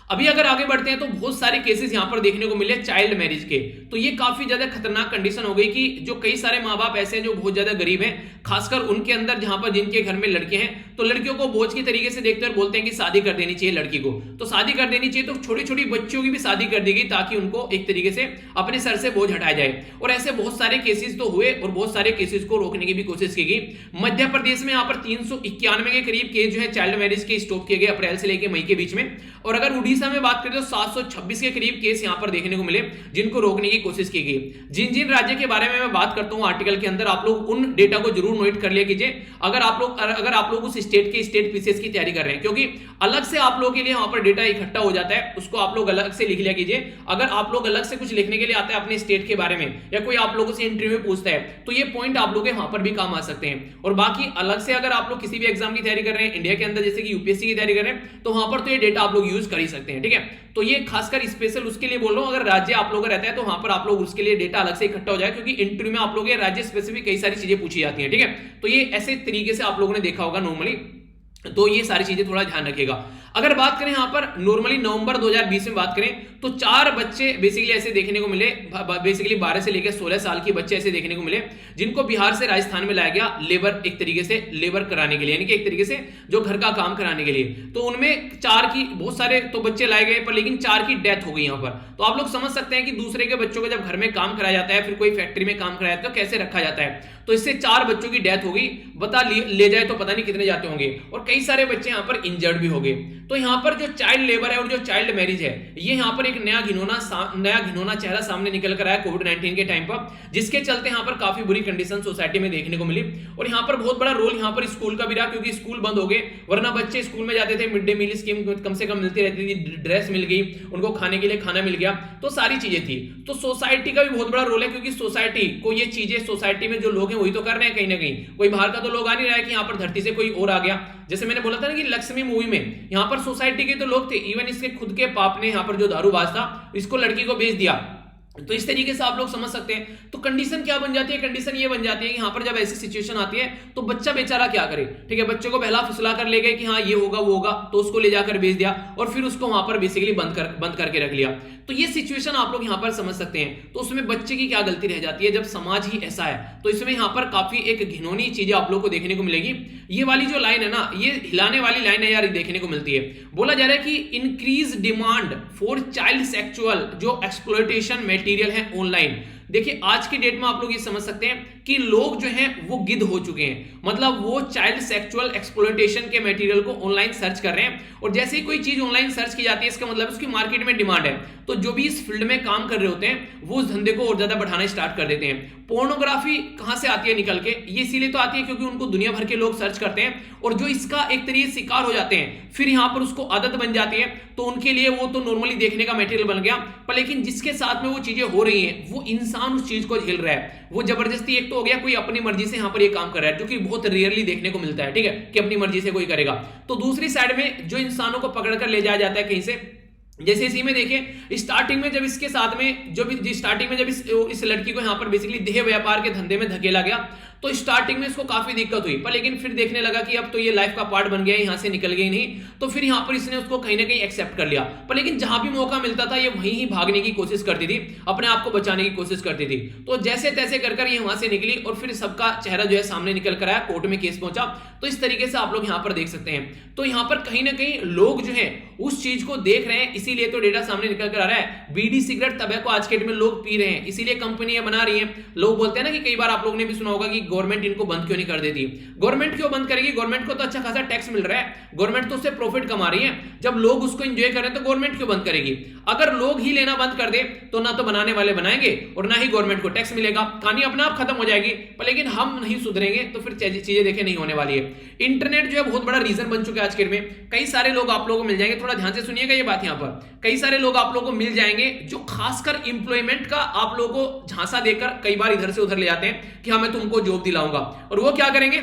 A: अभी अगर आगे बढ़ते हैं तो बहुत सारे केसेस यहां पर देखने को मिले चाइल्ड मैरिज के। तो ये काफी ज्यादा खतरनाक कंडीशन हो गई कि जो कई सारे माँ बाप ऐसे हैं जो बहुत ज्यादा गरीब हैं, खासकर उनके अंदर जहां पर जिनके घर में लड़के हैं, तो लड़कियों को बोझ की तरीके से देखते हैं और बोलते हैं कि शादी कर देनी चाहिए लड़की को, तो शादी कर देनी चाहिए। तो छोटी छोटी बच्चियों की भी शादी कर दी गई ताकि उनको एक तरीके से अपने सर से बोझ हटाया जाए। और ऐसे बहुत सारे केसेस तो हुए और बहुत सारे केसेस को रोकने की भी कोशिश की गई। मध्य प्रदेश में यहाँ पर 391 के करीब केस जो है चाइल्ड मैरिज के स्टॉप किए गए अप्रैल से लेकर मई के बीच में। और अगर उड़ीसा में बात करें तो 726 के करीब केस यहां पर देखने को मिले जिनको रोकने की कोशिश की गई। जिन जिन राज्य के बारे में मैं बात करता हूं आर्टिकल के अंदर, आप लोग उन डेटा को जरूर नोट कर लिया कीजिए अगर आप लोग उस स्टेट के स्टेट पीसीएस की तैयारी कर रहे हैं, क्योंकि अलग से आप लोगों के लिए वहां पर डेटा इकट्ठा हो जाता है, उसको आप लोग अलग से लिख लिया कीजिए। अगर आप लोग अलग से कुछ लिखने के लिए आता है अपने स्टेट के बारे में, या कोई आप लोगों से इंटरव्यू में पूछता है, तो ये पॉइंट आप लोग वहां पर भी काम आ सकते हैं। और बाकी अलग से अगर आप लोग किसी भी एग्जाम की तैयारी कर रहे हैं इंडिया के अंदर, जैसे कि यूपीएससी की तैयारी कर रहे हैं, तो वहां पर तो ये डेटा आप लोग यूज कर ही सकते हैं, ठीक है। तो ये खासकर स्पेशल उसके लिए बोल रहा हूं, अगर राज्य आप लोग रहता है तो वहां पर आप लोग उसके लिए डेटा अलग से इकट्ठा हो जाए, क्योंकि इंटरव्यू में आप लोग राज्य स्पेसिफिक कई सारी चीजें पूछी जाती हैं, ठीक है। तो ये ऐसे तरीके से आप लोगों ने देखा होगा नॉर्मली। तो ये सारी चीजें थोड़ा ध्यान रखिएगा। अगर बात करें यहां पर नॉर्मली नवंबर 2020 में बात करें तो 4 बच्चे बेसिकली ऐसे देखने को मिले, बेसिकली 12 से लेकर 16 साल के बच्चे ऐसे देखने को मिले जिनको बिहार से राजस्थान में लाया गया लेबर, एक तरीके से लेबर कराने के लिए, यानी कि एक तरीके से जो घर का काम कराने के लिए। तो उनमें 4 की बहुत सारे तो बच्चे लाए गए पर लेकिन 4 की डेथ हो गई यहां पर। तो आप लोग समझ सकते हैं कि दूसरे के बच्चों को जब घर में काम कराया जाता है, फिर कोई फैक्ट्री में काम कराया जाता है तो कैसे रखा जाता है। तो इससे 4 बच्चों की डेथ हो गई, बता ले जाए तो पता नहीं कितने जाते होंगे, और कई सारे बच्चे यहां पर इंजर्ड भी हो गए। तो यहां पर जो चाइल्ड लेबर है और जो चाइल्ड मैरिज है, ये यहां पर एक नया घिनौना चेहरा सामने निकल कर आया कोविड-19 के टाइम पर, जिसके चलते यहां पर काफी बुरी कंडीशन सोसाइटी में देखने को मिली। और यहां पर बहुत बड़ा रोल यहां पर स्कूल का भी रहा, क्योंकि स्कूल बंद हो गए, वरना बच्चे स्कूल में जाते थे, मिड डे मील स्कीम कम से कम मिलती रहती थी, ड्रेस मिल गई, उनको खाने के लिए खाना मिल गया, तो सारी चीजें थी। तो सोसाइटी का भी बहुत बड़ा रोल है, क्योंकि सोसाइटी को ये चीजें, सोसाइटी में जो लोग हैं वही तो कर रहे हैं कहीं ना कहीं, कोई बाहर का तो लोग आ नहीं रहा है कि यहां पर धरती से कोई और आ गया। जैसे मैंने बोला था ना कि लक्ष्मी मूवी में यहां पर सोसाइटी के तो लोग थे, इवन इसके खुद के पाप ने यहां पर जो दारूबाज था इसको लड़की को बेच दिया। तो इस तरीके से आप लोग समझ सकते हैं। तो कंडीशन क्या बन जाती है, कंडीशन ये बन जाती है कि यहां पर जब ऐसी सिचुएशन आती है तो बच्चा बेचारा क्या करे, ठीक है, बच्चों को बहला फुसला कर ले गए कि हाँ ये होगा वो होगा, तो उसको ले जाकर बेच दिया और फिर उसको वहां पर बेसिकली बंद करके रख लिया। तो ये सिचुएशन आप लोग यहां पर समझ सकते हैं। तो उसमें बच्चे की क्या गलती रह जाती है जब समाज ही ऐसा है। तो इसमें यहां पर काफी एक घिनौनी चीजें आप लोग को देखने को मिलेगी। ये वाली जो लाइन है ना, ये हिलाने वाली लाइन है यार, देखने को मिलती है। बोला जा रहा है कि increase demand for child sexual जो एक्सप्लॉयटेशन मटेरियल है ऑनलाइन। देखिए आज की डेट में आप लोग ये समझ सकते हैं कि लोग जो हैं वो गिद्ध हो चुके हैं, मतलब वो चाइल्ड सेक्सुअल एक्सप्लॉयटेशन के मटेरियल को ऑनलाइन सर्च कर रहे हैं, और जैसे ही कोई चीज ऑनलाइन सर्च की जाती है इसका मतलब उसकी मार्केट में डिमांड है। तो जो भी इस फील्ड में काम कर रहे होते हैं वो उस धंधे को और ज्यादा बढ़ाना स्टार्ट कर देते हैं। पोर्नोग्राफी कहां से आती है निकल के, ये इसीलिए तो आती है क्योंकि उनको दुनिया भर के लोग सर्च करते हैं, और जो इसका एक तरीके शिकार हो जाते हैं फिर यहां पर उसको आदत बन जाती है, तो उनके लिए वो तो नॉर्मली देखने का मटेरियल बन गया। पर लेकिन जिसके साथ में वो चीजें हो रही हैं वो इंसान उस चीज को झेल रहा है, वो जबरदस्ती, एक तो हो गया कोई अपनी मर्जी से यहां पर ये काम कर रहा है, जो कि बहुत रेयरली देखने को मिलता है, ठीक है, कि अपनी मर्जी से कोई करेगा। तो दूसरी साइड में जो इंसानों को पकड़ कर ले जाया जाता है कहीं से, जैसे इसी में देखिए स्टार्टिंग में जब इसके साथ में स्टार्टिंग में जब इस लड़की को यहां पर बेसिकली देह व्यापार के धंधे में धकेला गया तो स्टार्टिंग में इसको काफी दिक्कत हुई, पर लेकिन फिर देखने लगा कि अब तो ये लाइफ का पार्ट बन गया, यहां से निकल गई नहीं, तो फिर यहां पर इसने उसको कहीं ना कहीं एक्सेप्ट कर लिया। पर लेकिन जहां भी मौका मिलता था ये वहीं ही भागने की कोशिश करती थी, अपने आप को बचाने की कोशिश करती थी। तो जैसे तैसे कर ये वहां से निकली और फिर सबका चेहरा जो है सामने निकल कर आया, कोर्ट में केस पहुंचा। तो इस तरीके से आप लोग यहां पर देख सकते हैं। तो यहां पर कहीं ना कहीं लोग जो है उस चीज को देख रहे हैं, इसीलिए तो डेटा सामने निकल कर आ रहा है। बीड़ी सिगरेट तंबाकू आज के डेट में लोग पी रहे हैं, इसीलिए कंपनियां बना रही हैं। लोग बोलते हैं ना कि कई बार आप लोगों ने भी सुना होगा कि गवर्नमेंट इनको बंद क्यों नहीं कर देती। गवर्नमेंट क्यों बंद करेगी, गवर्नमेंट को तो अच्छा खासा टैक्स मिल रहा है, गवर्नमेंट तो उससे प्रॉफिट कमा रही है। जब लोग उसको एंजॉय कर रहे हैं तो गवर्नमेंट क्यों बंद करेगी। अगर लोग ही लेना बंद कर दे तो ना तो बनाने वाले बनाएंगे और ना ही गवर्नमेंट को टैक्स मिलेगा, कहानी अपने आप खत्म हो जाएगी। पर लेकिन हम नहीं सुधरेंगे तो फिर चीजें देखे नहीं होने वाली है। इंटरनेट जो है बहुत बड़ा रीजन बन चुका है आज के में। कई सारे लोग आप लोगों को मिल जाएंगे, थोड़ा ध्यान से सुनिएगा ये बात, यहां पर कई सारे लोग आप लोगों को मिल जाएंगे जो खासकर एम्प्लॉयमेंट का आप लोगों को झांसा देकर कई बार इधर से उधर ले जाते हैं कि हाँ मैं तुमको जॉब दिलाऊंगा। और वो क्या करेंगे,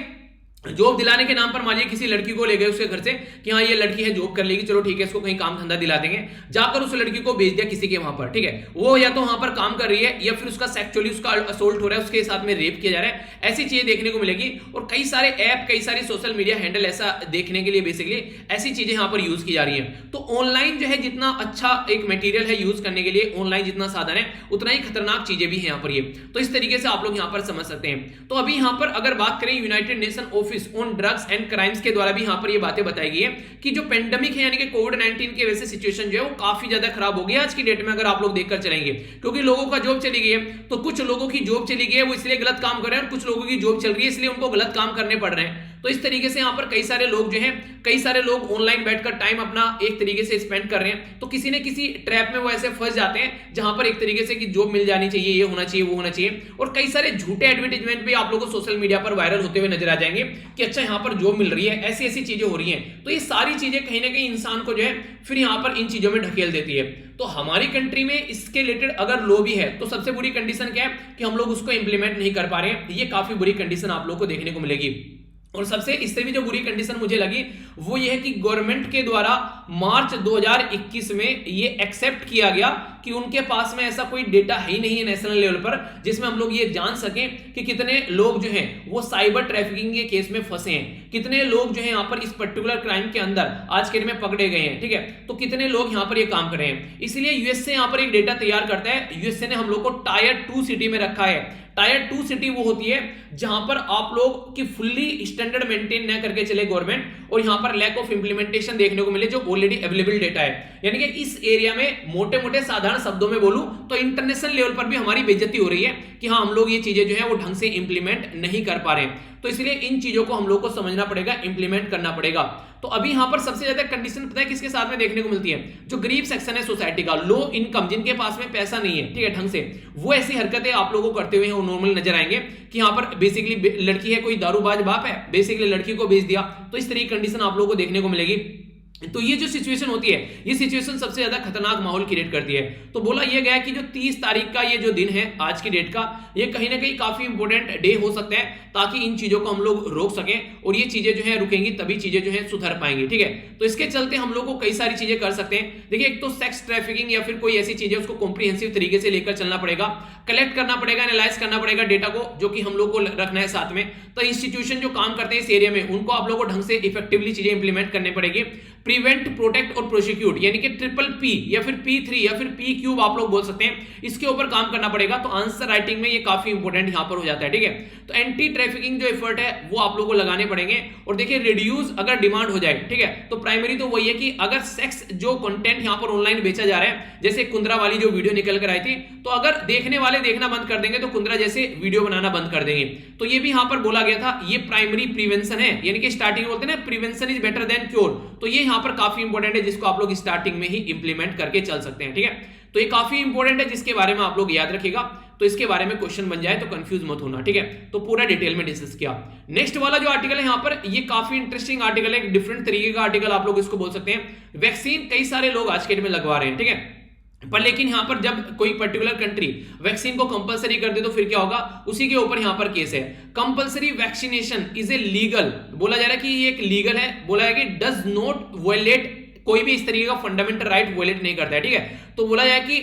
A: जॉब दिलाने के नाम पर मानिए किसी लड़की को ले गए उसके घर से कि हाँ ये लड़की है जॉब कर लेगी, चलो ठीक है इसको कहीं काम धंधा दिला देंगे, जाकर उस लड़की को भेज दिया किसी के वहां पर, ठीक है, वो या तो वहां पर काम कर रही है या फिर उसका सेक्सुअली उसका असोल्ट हो रहा है, उसके साथ में रेप किया जा रहा है, ऐसी चीजें देखने को मिलेगी। और कई सारे ऐप, कई सारी सोशल मीडिया हैंडल ऐसा देखने के लिए बेसिकली ऐसी चीजें यहां पर यूज की जा रही है। तो ऑनलाइन जो है जितना अच्छा एक मटेरियल है यूज करने के लिए, ऑनलाइन जितना साधन है उतना ही खतरनाक चीजें भी है यहाँ पर ये। तो इस तरीके से आप लोग यहाँ पर समझ सकते हैं। तो अभी यहाँ पर अगर बात करें United nation office on drugs and crimes के द्वारा भी यहां पर ये बातें बताई गई है कि जो पेंडेमिक है यानी कि कोविड-19 की वजह से सिचुएशन जो है वो काफी ज्यादा खराब हो गई आज की डेट में। अगर आप लोग देखकर चलेंगे, क्योंकि लोगों का जॉब चली गई है, तो कुछ लोगों की जॉब चली गई है वो इसलिए गलत काम कर रहे हैं, और कुछ लोगों की जॉब चल रही है इसलिए उनको गलत काम करने पड़ रहे हैं। तो इस तरीके से यहां पर कई सारे लोग जो हैं, कई सारे लोग ऑनलाइन बैठकर टाइम अपना एक तरीके से स्पेंड कर रहे हैं। तो किसी न किसी ट्रैप में वो ऐसे फंस जाते हैं जहां पर एक तरीके से कि जॉब मिल जानी चाहिए, ये होना चाहिए, वो होना चाहिए, और कई सारे झूठे एडवर्टाइजमेंट भी आप लोगों को सोशल मीडिया पर वायरल होते हुए नजर आ जाएंगे कि अच्छा यहां पर जॉब मिल रही है, ऐसी ऐसी चीजें हो रही हैं। तो ये सारी चीजें कहीं ना कहीं इंसान को जो है फिर यहां पर इन चीजों में ढकेल देती है। तो हमारी कंट्री में इसके रिलेटेड अगर लॉ भी है तो सबसे बुरी कंडीशन क्या है कि हम लोग उसको इंप्लीमेंट नहीं कर पा रहे हैं। ये काफी बुरी कंडीशन आप लोग को देखने को मिलेगी। और सबसे इससे भी जो बुरी कंडीशन मुझे लगी वो ये है कि गवर्नमेंट के द्वारा मार्च 2021 में ये एक्सेप्ट किया गया कि उनके पास में ऐसा कोई डेटा ही नहीं है नेशनल लेवल पर जिसमें हम लोग ये जान सकें कि कितने लोग जो हैं वो साइबर ट्रैफिकिंग के केस में फंसे हैं, कितने लोग जो हैं यहाँ पर इस पर्टिकुलर क्राइम के अंदर आज के दिन में पकड़े गए हैं। ठीक है, तो कितने लोग यहाँ पर ये काम कर रहे हैं। इसलिए यूएसए यहाँ पर एक डेटा तैयार करता है। यूएसए ने हम लोग को टायर 2 सिटी में रखा है। टायर 2 सिटी वो होती है जहां पर आप लोग की फुल्ली स्टैंडर्ड मेंटेन न करके चले गवर्नमेंट और यहां पर लैक ऑफ इंप्लीमेंटेशन देखने को मिले जो ऑलरेडी अवेलेबल डेटा है। यानी कि इस एरिया में मोटे मोटे साधारण शब्दों में बोलूं तो इंटरनेशनल लेवल पर भी हमारी बेइज्जती हो रही है कि हाँ हम लोग ये चीजें जो है वो ढंग से इंप्लीमेंट नहीं कर पा रहे हैं। तो इसलिए इन चीजों को हम लोग को समझना पड़ेगा, इंप्लीमेंट करना पड़ेगा। तो अभी यहां पर सबसे ज्यादा कंडीशन पता है किसके साथ में देखने को मिलती है? जो गरीब सेक्शन है सोसाइटी का, लो इनकम, जिनके पास में पैसा नहीं है, ठीक है, ढंग से, वो ऐसी हरकतें आप लोगों को करते हुए वो नॉर्मल नजर आएंगे कि यहां पर बेसिकली लड़की है, कोई दारूबाज बाप है, बेसिकली लड़की को बेच दिया। तो इस तरह की कंडीशन आप लोगों को देखने को मिलेगी। तो ये जो सिचुएशन होती है, ये सिचुएशन सबसे ज्यादा खतरनाक माहौल क्रिएट करती है। तो बोला यह गया कि जो 30 तारीख का ये जो दिन है आज की डेट का, ये कहीं ना कहीं काफी इंपॉर्टेंट डे हो सकता है ताकि इन चीजों को हम लोग रोक सकें और ये चीजें जो है रुकेंगी तभी चीजें जो है सुधर पाएंगी। ठीक है, तो इसके चलते हम लोग को कई सारी चीजें कर सकते हैं। देखिए, एक तो सेक्स ट्रैफिकिंग या फिर कोई ऐसी चीजें उसको कॉम्प्रिहेंसिव तरीके से लेकर चलना पड़ेगा, कलेक्ट करना पड़ेगा, एनालाइज करना पड़ेगा डेटा को, जो कि हम लोग को रखना है साथ में। तो इंस्टीट्यूशन जो काम करते हैं इस एरिया में, उनको आप लोग को ढंग से इफेक्टिवली चीजें इंप्लीमेंट करनी पड़ेगी। प्रिवेंट, प्रोटेक्ट और प्रोसिक्यूट, यानी कि ट्रिपल पी या फिर P3 या फिर P क्यूब आप लोग बोल सकते हैं, इसके ऊपर काम करना पड़ेगा। तो आंसर राइटिंग में ये काफी इंपॉर्टेंट यहां पर हो जाता है। ठीक है, तो एंटी ट्रैफिकिंग जो एफर्ट है वो आप लोगों को लगाने पड़ेंगे। और देखिए, रिड्यूस अगर डिमांड हो जाए, ठीक है, तो प्राइमरी तो वही है कि अगर सेक्स जो कंटेंट यहां पर ऑनलाइन बेचा जा रहा है, जैसे कुंद्रा वाली जो वीडियो निकल कर आई थी, तो अगर देखने वाले देखना बंद कर देंगे तो कुंद्रा जैसे वीडियो बनाना बंद कर देंगे। तो ये भी यहां पर बोला गया था, ये प्राइमरी प्रिवेंशन है, यानी कि स्टार्टिंग बोलते हैं ना, prevention is better than cure. तो ये यहां पर काफी इंपॉर्टेंट है जिसको आप लोग स्टार्टिंग में ही इंप्लीमेंट करके चल सकते हैं। ठीक है, तो ये काफी इंपॉर्टेंट है जिसके बारे में आप लोग याद रखिएगा। तो इसके बारे में क्वेश्चन बन जाए तो कंफ्यूज मत होना। ठीक है, तो पूरा डिटेल में डिस्कस किया। नेक्स्ट वाला जो आर्टिकल है यहाँ पर, ये काफी इंटरेस्टिंग आर्टिकल है, डिफरेंट तरीके का आर्टिकल आप लोग इसको बोल सकते हैं। वैक्सीन कई सारे लोग आज के डेट में लगवा रहे हैं, ठीक है, पर लेकिन यहां पर जब कोई पर्टिकुलर कंट्री वैक्सीन को कंपलसरी कर दे तो फिर क्या होगा, उसी के ऊपर यहां पर केस है। Compulsory vaccination is a legal, बोला जा रहा है कि ये एक लीगल है, बोला है कि डज नॉट वायलेट, कोई भी इस तरीके का फंडामेंटल राइट वायलेट नहीं करता है। ठीक है, तो बोला जाए कि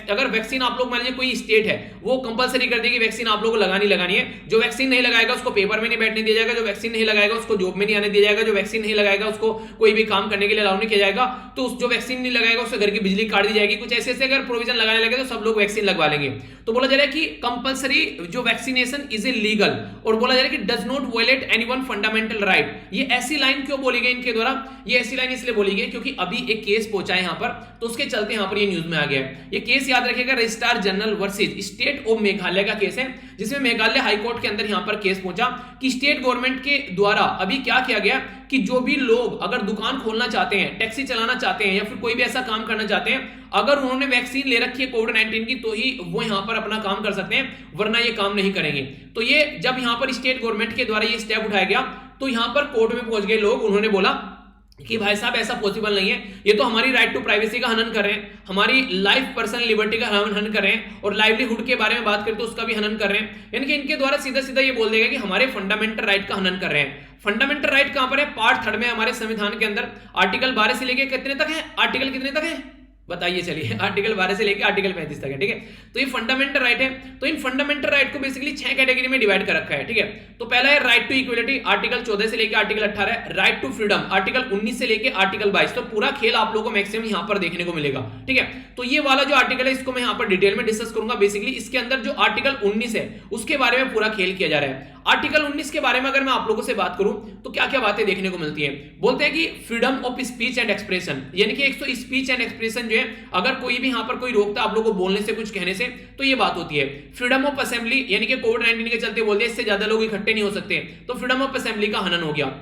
A: अगर वैक्सीन आप लोग मान लीजिए कोई स्टेट है वो कंपलसरी कर देगी वैक्सीन आप लोगों को लगानी है, जो वैक्सीन नहीं लगाएगा उसको पेपर में नहीं बैठने दिया जाएगा, जो वैक्सीन नहीं लगाएगा उसको जॉब में नहीं आने दिया जाएगा, जो वैक्सीन नहीं लगाएगा उसको कोई भी काम करने के लिए अलाउ नहीं किया जाएगा, तो जो वैक्सीन नहीं लगाएगा उससे घर की बिजली काट दी जाएगी। कुछ ऐसे अगर प्रोविजन लगाने लगे तो सब लोग वैक्सीन लगवा लेंगे। तो बोला जा रहा है कि कंपलसरी जो वैक्सीनेशन इज ए लीगल, और बोला जा रहा है कि does not violate anyone fundamental right. ये ऐसी लाइन क्यों बोली गई इनके द्वारा? ये ऐसी लाइन इसलिए बोली गई क्योंकि अभी एक केस पहुंचा है यहां पर, तो उसके चलते यहां पर ये न्यूज में आ गया है। ये केस याद रखिएगा, registrar general versus state of Meghalaya का केस है, जिसमें मेघालय हाईकोर्ट के अंदर यहां पर केस पहुंचा कि स्टेट गवर्नमेंट के द्वारा अभी क्या किया गया कि जो भी लोग अगर दुकान खोलना चाहते हैं, टैक्सी चलाना चाहते हैं या फिर कोई भी ऐसा काम करना चाहते हैं, अगर उन्होंने वैक्सीन ले रखी है कोविड-19 की, तो ही वो यहां पर अपना काम कर सकते हैं, वरना ये काम नहीं करेंगे। तो ये जब यहां पर स्टेट गवर्नमेंट के द्वारा ये स्टेप उठाया गया तो यहां पर कोर्ट में पहुंच गए लोग, उन्होंने बोला कि भाई साहब ऐसा पॉसिबल नहीं है, ये तो हमारी राइट टू प्राइवेसी का हनन कर रहे हैं, हमारी लाइफ पर्सनल लिबर्टी का हनन कर रहे हैं, और लाइवलीहुड के बारे में बात करें तो उसका भी हनन कर रहे हैं। यानी कि इनके द्वारा सीधा सीधा ये बोल देगा कि हमारे फंडामेंटल राइट का हनन कर रहे हैं। फंडामेंटल राइट कहां पर है? पार्ट 3 में हमारे संविधान के अंदर आर्टिकल 12 से लेकर कितने तक है? आर्टिकल कितने तक है बताइए, चलिए, आर्टिकल 12 से लेकर आर्टिकल 35 तक है। ठीक है, तो ये फंडामेंटल राइट है। तो इन फंडामेंटल राइट को बेसिकली 6 कैटेगरी में डिवाइड कर रखा है। ठीक है, तो पहला है राइट टू इक्वलिटी, आर्टिकल 14 से लेकर article 18, right to freedom article 19 से लेकर आर्टिकल 22। तो पूरा खेल आप लोगों को मैक्सिमम यहां पर देखने को मिलेगा। ठीक है, तो ये वाला जो आर्टिकल है इसको मैं यहां पर डिटेल में डिस्कस करूंगा। बेसिकली इसके अंदर जो आर्टिकल 19 है उसके बारे में पूरा खेल किया जा रहा है। आर्टिकल 19 के बारे में अगर मैं आप लोगों से बात करूं तो क्या क्या बातें देखने को मिलती हैं। बोलते हैं कि freedom of speech and expression, यानी कि एक तो स्पीच एंड एक्सप्रेशन जो है, अगर कोई भी यहां पर कोई रोकता है आप लोगों को बोलने से, कुछ कहने से, तो ये बात होती है। फ्रीडम ऑफ असेंबली, यानी कि कोविड-19 के चलते बोल दिया इससे ज्यादा लोग इकट्ठे नहीं हो सकते, तो फ्रीडम ऑफ असेंबली का हनन हो गया।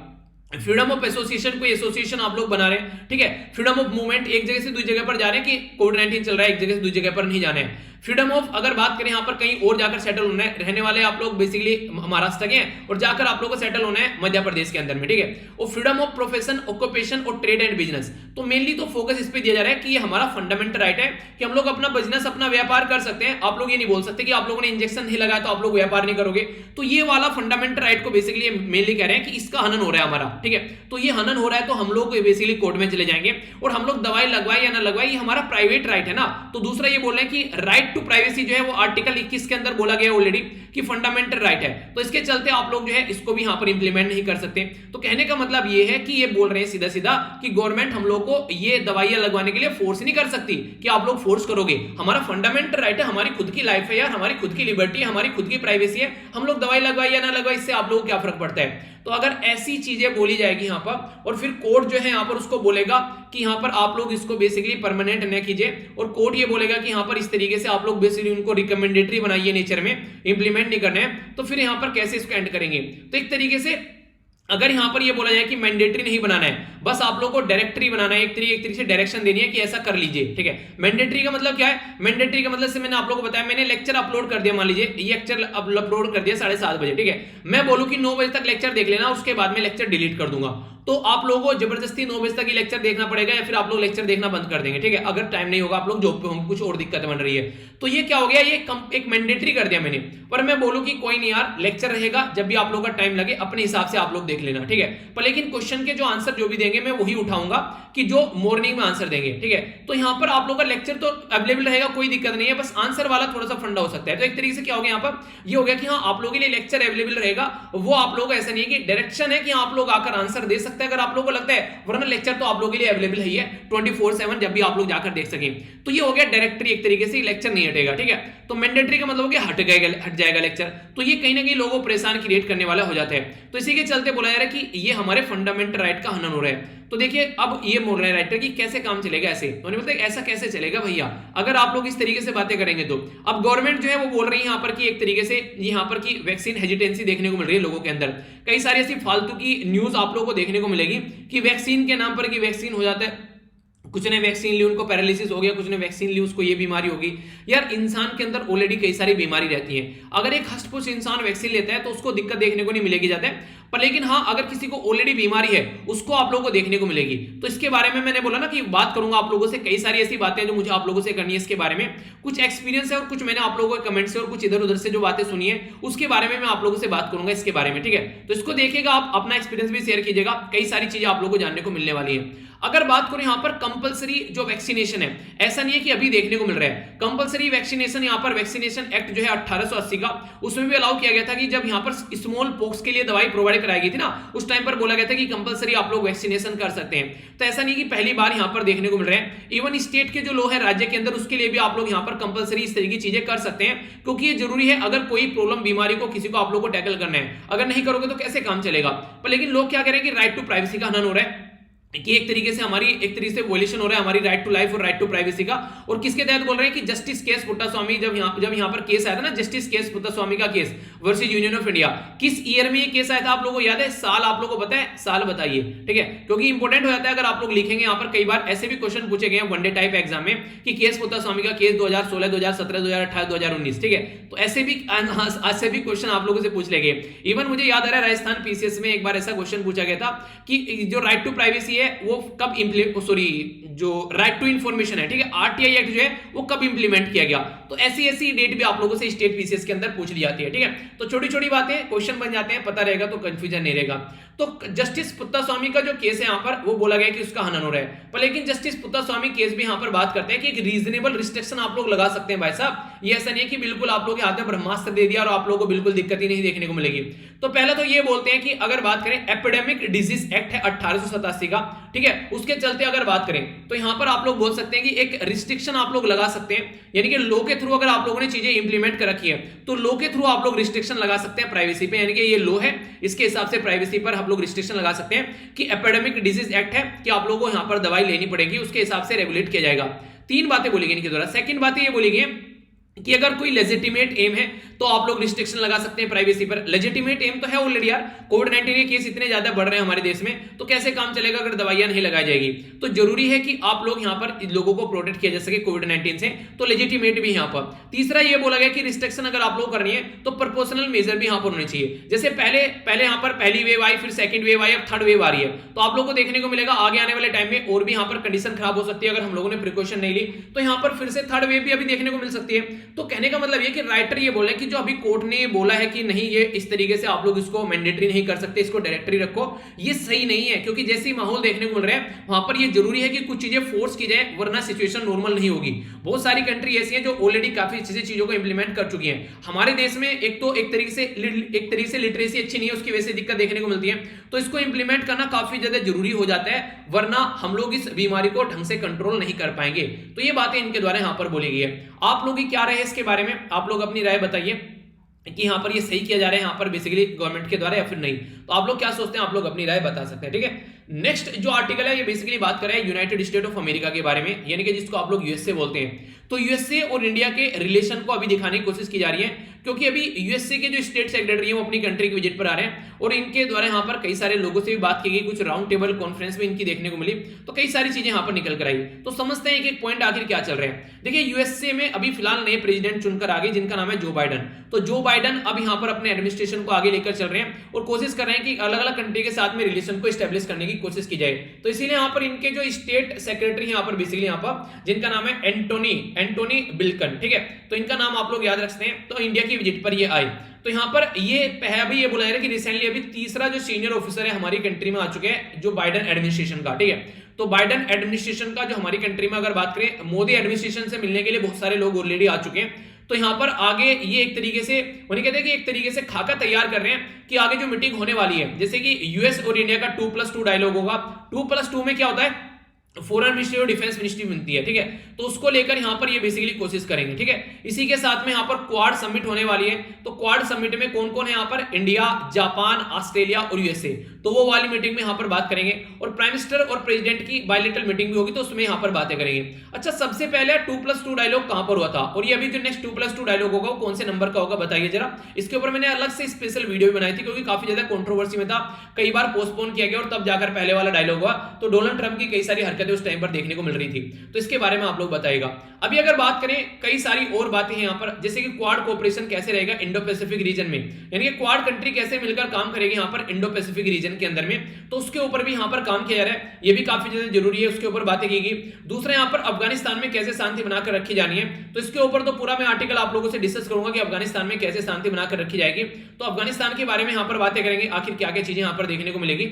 A: फ्रीडम ऑफ एसोसिएशन, कोई एसोसिएशन आप लोग बना रहे हैं, ठीक है। फ्रीडम ऑफ मूवमेंट, एक जगह से दूसरी जगह पर जा रहे हैं कि कोविड-19 चल रहा है, एक जगह से दूसरी जगह पर नहीं जाने हैं। फ्रीडम ऑफ, अगर बात करें यहाँ पर कहीं और जाकर सेटल होना है, रहने वाले आप लोग बेसिकली महाराष्ट्र के हैं और जाकर आप लोगों को सेटल होना है मध्य प्रदेश के अंदर में, ठीक है। और फ्रीडम ऑफ प्रोफेशन, ऑक्यूपेशन और ट्रेड एंड बिजनेस, तो मेनली तो फोकस इस पे दिया जा रहा है कि ये हमारा फंडामेंटल राइट है कि हम लोग अपना बिजनेस, अपना व्यापार कर सकते हैं। आप लोग ये नहीं बोल सकते कि आप लोगों ने इंजेक्शन नहीं लगाया तो आप लोग व्यापार नहीं करोगे। तो ये वाला फंडामेंटल राइट को बेसिकली मेनली कह रहे हैं कि इसका हनन हो रहा है हमारा, ठीक है। तो ये हनन हो रहा है तो हम लोग बेसिकली कोर्ट में चले जाएंगे और हम लोग दवाई लगवाए या ना लगवाए ये हमारा प्राइवेट राइट है ना। तो दूसरा ये बोल रहे हैं कि राइट टू प्राइवेसी जो है वो आर्टिकल 21 के अंदर बोला गया ऑलरेडी कि फंडामेंटल राइट है, तो इसके चलते आप लोग जो है इसको भी यहां पर इंप्लीमेंट नहीं कर सकते। तो कहने का मतलब ये है कि ये बोल रहे हैं सीधा सीधा कि गवर्नमेंट हम लोग को ये दवाइयां लगवाने के लिए फोर्स नहीं कर सकती कि आप लोग फोर्स करोगे। हमारा फंडामेंटल राइट है, हमारी खुद की लाइफ है यार, हमारी खुद की लिबर्टी है, हमारी खुद की प्राइवेसी है, हम लोग दवाई लगवाए या ना लगवाए इससे आप लोगों को क्या फर्क पड़ता है। तो अगर ऐसी चीजें बोली जाएगी यहां पर और फिर कोर्ट जो है यहां पर उसको बोलेगा कि यहां पर आप लोग इसको बेसिकली परमानेंट न कीजिए और कोर्ट ये बोलेगा कि यहां पर इस तरीके से आप लोग बेसिकली उनको रिकमेंडेटरी बनाइए नेचर में, इंप्लीमेंट नहीं करना है, तो फिर यहां पर कैसे इसको एंड करेंगे। तो एक तरीके से अगर यहां पर ये बोला जाए कि मैंडेटरी नहीं बनाना है, बस आप लोगों को डायरेक्टरी बनाना है, एक तरीके से डायरेक्शन देनी है कि ऐसा कर लीजिए, ठीक है। मैंडेटरी का मतलब क्या है, मैंडेटरी का मतलब से मैंने आप लोगों को बताया, मैंने लेक्चर अपलोड कर दिया, मान लीजिए ये लेक्चर अपलोड कर दिया 7:30 बजे, ठीक है। मैं बोलूं कि 9 बजे तक लेक्चर देख लेना, उसके बाद में लेक्चर डिलीट कर दूंगा, तो आप लोगों को जबरदस्ती 9 बजे तक ही लेक्चर देखना पड़ेगा या फिर आप लोग लेक्चर देखना बंद कर देंगे, ठीक है। अगर टाइम नहीं होगा, आप लोग जॉब पे होंगे, कुछ और दिक्कत बन रही है, तो ये क्या हो गया, ये एक मैंडेटरी कर दिया मैंने। पर मैं बोलूं कि कोई नहीं यार, लेक्चर रहेगा, जब भी आप लोगों का टाइम लगे अपने हिसाब से आप लोग देख लेना, ठीक है। पर लेकिन क्वेश्चन के जो आंसर जो भी देंगे मैं वही उठाऊंगा कि जो मॉर्निंग में आंसर देंगे, ठीक है। तो यहां पर आप लोग का लेक्चर तो अवेलेबल रहेगा, कोई दिक्कत नहीं है, बस आंसर वाला थोड़ा सा फंडा हो सकता है। तो एक तरीके से क्या हो गया यहां पर, ये हो गया कि हाँ आप लोगों के लिए लेक्चर अवेलेबल रहेगा, वो आप लोगों को ऐसा नहीं है कि डायरेक्शन है कि आप लोग आकर आंसर दे सकते हैं अगर आप लोगों को लगता है, वरना लेक्चर तो आप लोगों के लिए अवेलेबल है 24/7 जब भी आप लोग जाकर देख सकें। तो ये हो गया डायरेक्टरी, एक तरीके से लेक्चर नहीं हटेगा, ठीक है। तो मैंडेटरी का मतलब हो गया हट जाएगा लेक्चर, तो ये कहीं ना कहीं लोगों को परेशान क्रिएट करने वाला हो जाता है। तो इसी के चलते बोला जा रहा है कि ये हमारे फंडामेंटल राइट का हनन हो रहा है। तो देखिए अब ये बोल रहे हैं राइटर कि कैसे काम चलेगा ऐसे, तो बोलते हैं ऐसा कैसे चलेगा भैया अगर आप लोग इस तरीके से बातें करेंगे। तो अब गवर्नमेंट जो है वो बोल रही है यहाँ पर कि एक तरीके से यहाँ पर की वैक्सीन हेजिटेंसी देखने को मिल रही है लोगों के अंदर, कई सारी ऐसी फालतू की न्यूज आप लोगों को देखने को मिलेगी कि वैक्सीन के नाम पर कि वैक्सीन हो जाता है, कुछ ने वैक्सीन ली उनको पैरालिसिस हो गया, कुछ ने वैक्सीन ली उसको ये बीमारी होगी। यार इंसान के अंदर ऑलरेडी कई सारी बीमारी रहती है, अगर एक हष्टपुष्ट इंसान वैक्सीन लेता है तो उसको दिक्कत देखने को नहीं मिलेगी जाता है, पर लेकिन हाँ अगर किसी को ऑलरेडी बीमारी है उसको आप लोगों को देखने को मिलेगी। तो इसके बारे में मैंने बोला ना कि बात करूंगा आप लोगों से, कई सारी ऐसी बातें जो मुझे आप लोगों से करनी है, इसके बारे में कुछ एक्सपीरियंस है और कुछ मैंने आप लोगों के कमेंट से और कुछ इधर उधर से जो बातें सुनी है उसके बारे में मैं आप लोगों से बात करूंगा इसके बारे में, ठीक है। तो इसको देखिएगा, आप अपना एक्सपीरियंस भी शेयर कीजिएगा, कई सारी चीजें आप लोगों को जानने को मिलने वाली है। अगर बात करें यहाँ पर कंपलसरी जो वैक्सीनेशन है, ऐसा नहीं है कि अभी देखने को मिल रहा है कंपलसरी वैक्सीनेशन, यहाँ पर वैक्सीनेशन एक्ट जो है 1880 का, उसमें भी अलाउ किया गया था कि जब यहाँ पर स्मॉल पॉक्स के लिए दवाई प्रोवाइड कराई गई थी ना, उस टाइम पर बोला गया था कि कंपलसरी आप लोग वैक्सीनेशन कर सकते हैं। तो ऐसा नहीं कि पहली बार यहाँ पर देखने को मिल रहा है, इवन स्टेट के जो लॉ है राज्य के अंदर उसके लिए भी आप लोग यहाँ पर कंपलसरी इस तरीके की चीजें कर सकते हैं, क्योंकि ये जरूरी है अगर कोई प्रॉब्लम बीमारी को किसी को आप लोग को टैकल करना है, अगर नहीं करोगे तो कैसे काम चलेगा। पर लेकिन लोग क्या करेंगे, राइट टू प्राइवेसी का हनन हो रहा है कि एक तरीके से हमारी एक तरीके से वॉयलेशन हो रहा है हमारी राइट टू लाइफ और राइट टू प्राइवेसी का। और किसके तहत बोल रहे हैं कि जस्टिस केस पुट्टास्वामी, जब यहाँ पर केस आया था ना, जस्टिस केस पुट्टास्वामी का case versus union of India, किस ईयर में ये केस आया था आप लोगों को याद है, साल आप लोगों को पता है, साल बताइए, ठीक है, क्योंकि इंपॉर्टेंट हो जाता है अगर आप लोग लिखेंगे। यहाँ पर कई बार ऐसे भी क्वेश्चन पूछे गए हैं वनडे टाइप एग्जाम में कि केस पुट्टास्वामी का केस 2016, 2017, 2018, 2019, ठीक है। तो ऐसे भी क्वेश्चन आप लोगों से पूछ ले गए। इवन मुझे याद आ रहा है राजस्थान पीसीएस में एक बार ऐसा क्वेश्चन पूछा गया था कि जो राइट टू प्राइवेसी है वो कब जो राइट टू इंफॉर्मेशन है, ठीक है, आरटीआई एक्ट जो है वो कब इंप्लीमेंट किया गया। तो ऐसी डेट भी आप लोगों से स्टेट पीसीएस के अंदर पूछ ली जाती है, ठीक है। तो छोटी छोटी बातें क्वेश्चन बन जाते हैं, पता रहेगा तो कंफ्यूजन नहीं रहेगा। तो जस्टिस पुट्टास्वामी का जो केस है यहाँ पर वो बोला गया कि उसका हनन हो रहा है, पर लेकिन जस्टिस पुट्टास्वामी केस भी यहाँ पर बात करते हैं कि एक रीजनेबल रिस्ट्रिक्शन आप लोग लगा सकते हैं भाई साहब। ये ऐसा नहीं है कि बिल्कुल आप लोग के हाथ में ब्रह्मास्त्र दे दिया और आप लोगों को बिल्कुल दिक्कत ही नहीं देखने को मिलेगी। तो पहला तो ये बोलते हैं कि अगर बात करें एपिडेमिक डिजीज एक्ट है 1887 का, ठीक है, उसके चलते अगर बात करें तो यहां पर आप लोग बोल सकते हैं कि एक रिस्ट्रिक्शन आप लोग लगा सकते हैं, यानी कि लॉ के थ्रू अगर आप लोगों ने चीजें इंप्लीमेंट कर रखी है तो लॉ के थ्रू आप लोग रिस्ट्रिक्शन लगा सकते हैं प्राइवेसी पे, यानी कि ये लॉ है इसके हिसाब से प्राइवेसी पर हम लोग रिस्ट्रिक्शन लगा सकते हैं कि एपिडेमिक डिजीज एक्ट है कि आप लोगों को यहां पर दवाई लेनी पड़ेगी, उसके हिसाब से रेगुलेट किया जाएगा। 3 बातें बोली गई इनके द्वारा। सेकंड बात ये बोली गई कि अगर कोई लेजिटिमेट एम है तो आप लोग रिस्ट्रिक्शन लगा सकते हैं प्राइवेसी पर। लेजिटिमेट एम तो है ऑलरेडी यार, कोविड-19 के केस इतने ज्यादा बढ़ रहे हैं हमारे देश में, तो कैसे काम चलेगा अगर दवाइयां नहीं लगाई जाएगी। तो जरूरी है कि आप लोग यहां पर लोगों को प्रोटेक्ट किया जा सके कोविड-19 से, तो लेजिटिमेट भी यहां पर। तीसरा ये बोला गया कि रिस्ट्रिक्शन अगर आप लोग करनी है तो प्रोपोर्शनल मेजर भी यहां पर होने चाहिए। जैसे पहले यहां पर पहली वेव आई, फिर सेकंड वेव आई, अब थर्ड वेव आ रही है, तो आप लोग को देखने को मिलेगा आगे आने वाले टाइम में और भी यहां पर कंडीशन खराब हो सकती है अगर हम लोगों ने प्रिकॉशन नहीं ली, तो यहां पर फिर से थर्ड वेव भी अभी देखने को मिल सकती है। तो कहने का मतलब ये कि राइटर ये बोले कि जो अभी कोर्ट ने बोला है कि नहीं ये इस तरीके से आप लोग इसको मैंडेटरी नहीं कर सकते, इसको डायरेक्टरी रखो, ये सही नहीं है, क्योंकि जैसे ही माहौल देखने को मिल रहा है वहां पर ये जरूरी है कि कुछ चीजें फोर्स की जाए, वरना सिचुएशन नॉर्मल नहीं होगी। बहुत सारी कंट्री ऐसी हैं जो ऑलरेडी काफी अच्छे से चीजों को इंप्लीमेंट कर चुकी हैं। हमारे देश में एक तरीके से लिटरेसी अच्छी नहीं है, उसकी वजह से दिक्कत देखने को मिलती है, तो इसको इंप्लीमेंट करना काफी ज्यादा जरूरी हो जाता है, वरना हम लोग इस बीमारी को ढंग से कंट्रोल नहीं कर पाएंगे। तो ये बातें इनके द्वारा यहां पर बोली गई है। आप लोगों की क्या राय है इसके बारे में, आप लोग अपनी राय बताइए कि यहां पर ये सही किया जा रहा है यहां पर बेसिकली गवर्नमेंट के द्वारा या फिर नहीं। तो आप लोग क्या सोचते हैं, आप लोग अपनी राय बता सकते हैं, ठीक है। नेक्स्ट जो आर्टिकल है ये बेसिकली बात कर रहा है यूनाइटेड स्टेट ऑफ अमेरिका के बारे में, यानी कि जिसको आप लोग यूएसए बोलते हैं। तो यूएसए और इंडिया के रिलेशन को अभी दिखाने की कोशिश की जा रही है, क्योंकि अभी यूएसए के जो स्टेट सेक्रेटरी हैं वो अपनी कंट्री की विजिट पर आ रहे हैं और इनके द्वारा यहां पर कई सारे लोगों से भी बात की गई, कुछ राउंड टेबल कॉन्फ्रेंस में इनकी देखने को मिली, तो कई सारी चीजें यहां पर निकल कर आई। तो समझते हैं एक पॉइंट आखिर क्या चल रहे हैं। देखिए यूएसए में अभी फिलहाल नए प्रेसिडेंट चुनकर आ गए जिनका नाम है जो बाइडन। तो जो बाइडन अब यहां पर अपने एडमिनिस्ट्रेशन को आगे लेकर चल रहे हैं और कोशिश कर रहे हैं कि अलग अलग कंट्री के साथ में रिलेशन को स्टैब्लिश करने की कोशिश की जाए। तो इसीलिए यहां पर इनके जो स्टेट सेक्रेटरी हैं यहां पर बेसिकली यहां पर जिनका नाम है एंटोनी बिल्कन, ठीक है, तो इनका नाम आप लोग याद रखते हैं। तो इंडिया की विजिट पर ये आए, तो यहां पर ये अभी ये बोला जा रहा है कि रिसेंटली अभी तीसरा जो सीनियर ऑफिसर है हमारी कंट्री में आ चुके हैं जो बाइडन एडमिनिस्ट्रेशन का, ठीक है। तो बाइडन एडमिनिस्ट्रेशन का जो हमारी कंट्री में अगर बात करें, मोदी एडमिनिस्ट्रेशन से मिलने के लिए बहुत सारे लोग ऑलरेडी आ चुके हैं। तो यहां पर आगे ये एक तरीके से उन्हें कहते हैं कि एक तरीके से खाका तैयार कर रहे हैं कि आगे जो मीटिंग होने वाली है, जैसे कि यूएस और इंडिया का 2+2 डायलॉग होगा। 2+2 में क्या होता है, फॉरेन मिनिस्ट्री और डिफेंस मिनिस्ट्री बनती है, ठीक है। तो उसको लेकर यहां पर ये बेसिकली कोशिश करेंगे, ठीक है। इसी के साथ में यहां पर क्वाड समिट होने वाली है। तो क्वाड समिट में कौन कौन है यहां पर, इंडिया, जापान, ऑस्ट्रेलिया और यूएसए। तो वो वाली मीटिंग में यहां पर बात करेंगे और प्राइम मिनिस्टर और प्रेसिडेंट की बायलैटरल मीटिंग भी होगी, तो उसमें यहां पर बातें करेंगे। अच्छा, सबसे पहले 2+2 डायलॉग कहां पर हुआ था और ये अभी जो नेक्स्ट 2+2 डायलॉग होगा वो कौन से नंबर का होगा बताइए जरा। इसके ऊपर मैंने अलग से स्पेशल वीडियो भी बनाई थी, क्योंकि काफी ज्यादा कंट्रोवर्सी में था, कई बार पोस्टपोन किया गया और तब जाकर पहले वाला डायलॉग हुआ। तो डोनाल्ड ट्रंप की कई सारी हरकतें उस टाइम पर देखने को मिल रही थी, तो इसके बारे में आप लोग बताइएगा। अभी अगर बात करें, कई सारी और बातें हैं यहां पर, जैसे कि क्वाड कोऑपरेशन कैसे रहेगा इंडो पैसिफिक रीजन में, यानी कि क्वाड कंट्री कैसे मिलकर काम करेगी यहां पर इंडो पैसिफिक रीजन के अंदर में, तो उसके ऊपर भी यहां पर काम किया जा रहा है। ये भी काफी ज्यादा जरूरी है, उसके ऊपर बातें की गई। दूसरा यहां पर अफगानिस्तान में कैसे शांति बनाकर रखी जानी है, तो इसके ऊपर तो पूरा मैं आर्टिकल आप लोगों से डिस्कस करूंगा कि अफगानिस्तान में कैसे शांति बनाकर रखी जाएगी। तो अफगानिस्तान के बारे में यहां पर बातें करेंगे, आखिर क्या क्या चीजें यहां पर देखने को मिलेगी।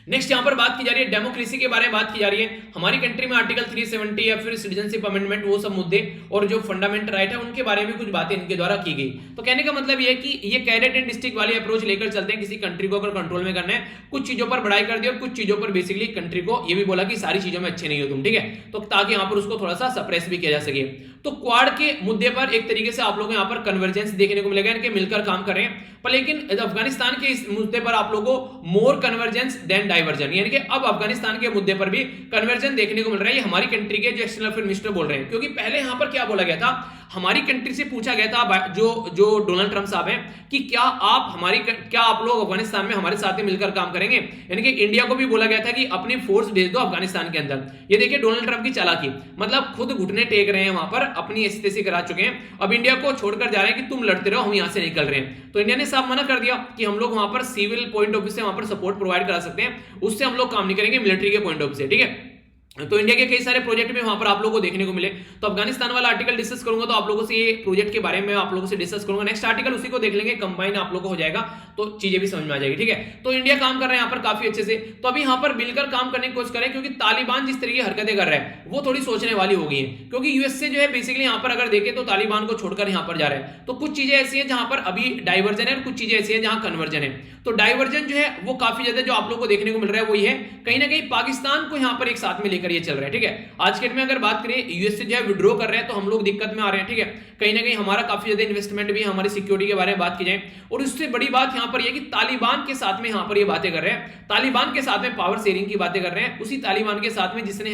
A: नेक्स्ट यहां पर बात की जा रही है डेमोक्रेसी के बारे में बात की जा रही है। हमारी कंट्री में आर्टिकल 370 या फिर सिटीजनशिप अमेंडमेंट, वो सब मुद्दे और जो फंडामेंटल राइट है उनके बारे में कुछ बातें इनके द्वारा की गई। तो कहने का मतलब ये है कि ये कैरेट एंड स्टिक वाली अप्रोच लेकर चलते हैं, किसी कंट्री को अगर कंट्रोल में करना है, कुछ चीजों पर बढ़ाई कर दी और कुछ चीजों पर बेसिकली कंट्री को ये भी बोला कि सारी चीजों में अच्छे नहीं हो तुम, ठीक है, तो ताकि यहां पर उसको थोड़ा सा सप्रेस भी किया जा सके। तो क्वाड के मुद्दे पर एक तरीके से आप लोगों को यहां पर कन्वर्जेंस देखने को मिलेगा, इनके मिलकर काम कर रहे हैं। पर लेकिन अफगानिस्तान के इस मुद्दे पर आप लोगों को मोर कन्वर्जेंस देन डाइवर्जन, यानी कि अब अफगानिस्तान के मुद्दे पर भी कन्वर्जन देखने को मिल रहा है। ये हमारी कंट्री के जो एक्सटर्नल अफेयर मिनिस्टर बोल रहे हैं, क्योंकि पहले यहां पर क्या बोला गया था, हमारी कंट्री से पूछा गया था जो डोनाल्ड ट्रंप साहब हैं कि क्या आप लोग अफगानिस्तान में हमारे साथ मिलकर काम करेंगे, यानी कि इंडिया को भी बोला गया था कि अपनी फोर्स भेज दो अफगानिस्तान के अंदर। ये देखिए डोनाल्ड ट्रंप की चालाकी, मतलब खुद घुटने टेक रहे हैं वहां पर, अपनी स्थिति करा चुके हैं, अब इंडिया को छोड़कर जा रहे हैं कि तुम लड़ते रहो, हम यहां से निकल रहे हैं। तो इंडिया ने साफ मना कर दिया कि हम लोग वहां पर सिविल पॉइंट ऑफ व्यू से वहां पर सपोर्ट प्रोवाइड करा सकते हैं, उससे हम लोग काम नहीं करेंगे मिलिट्री के पॉइंट ऑफ व्यू से, ठीक है। तो इंडिया के कई सारे प्रोजेक्ट में वहां पर आप लोगों को देखने को मिले। तो अफगानिस्तान वाला आर्टिकल डिस्कस करूंगा, तो आप लोगों से ये प्रोजेक्ट के बारे में आप लोगों से डिस्कस करूंगा। नेक्स्ट आर्टिकल उसी को देख लेंगे, कंबाइन आप लोगों को हो जाएगा, तो चीजें भी समझ में आ जाएगी, ठीक है। तो इंडिया काम कर रहे हैं यहाँ पर काफी अच्छे से, तो अभी यहाँ पर मिलकर काम करने की कोशिश करें, क्योंकि तालिबान जिस तरीके की हरकतें कर रहा है वो थोड़ी सोचने वाली हो गई है, क्योंकि यूएसए जो है बेसिकली यहाँ पर अगर देखें तो तालिबान को छोड़कर यहाँ पर जा रहा है। तो कुछ चीजें ऐसी हैं जहां पर अभी डाइवर्जन है और कुछ चीजें ऐसी हैं जहां कन्वर्जन है। तो डाइवर्जन जो है वो काफी ज्यादा जो आप लोगों को देखने को मिल रहा है वही है, कहीं ना कहीं पाकिस्तान को यहाँ पर एक साथ में लेकर ये चल रहा है, ठीक है। आज के डेट में अगर बात करें यूएसए जो है विड्रॉ कर रहे हैं, तो हम लोग दिक्कत में आ रहे हैं, ठीक है। कहीं ना कहीं हमारा काफी ज्यादा इन्वेस्टमेंट भी हमारी सिक्योरिटी के बारे में बात की जाए, और उससे बड़ी बात यहां पर यह कि तालिबान के साथ में यहां पर ये बातें कर रहे हैं, तालिबान के साथ में पावर शेयरिंग की बातें कर रहे हैं, उसी तालिबान के साथ में जिसने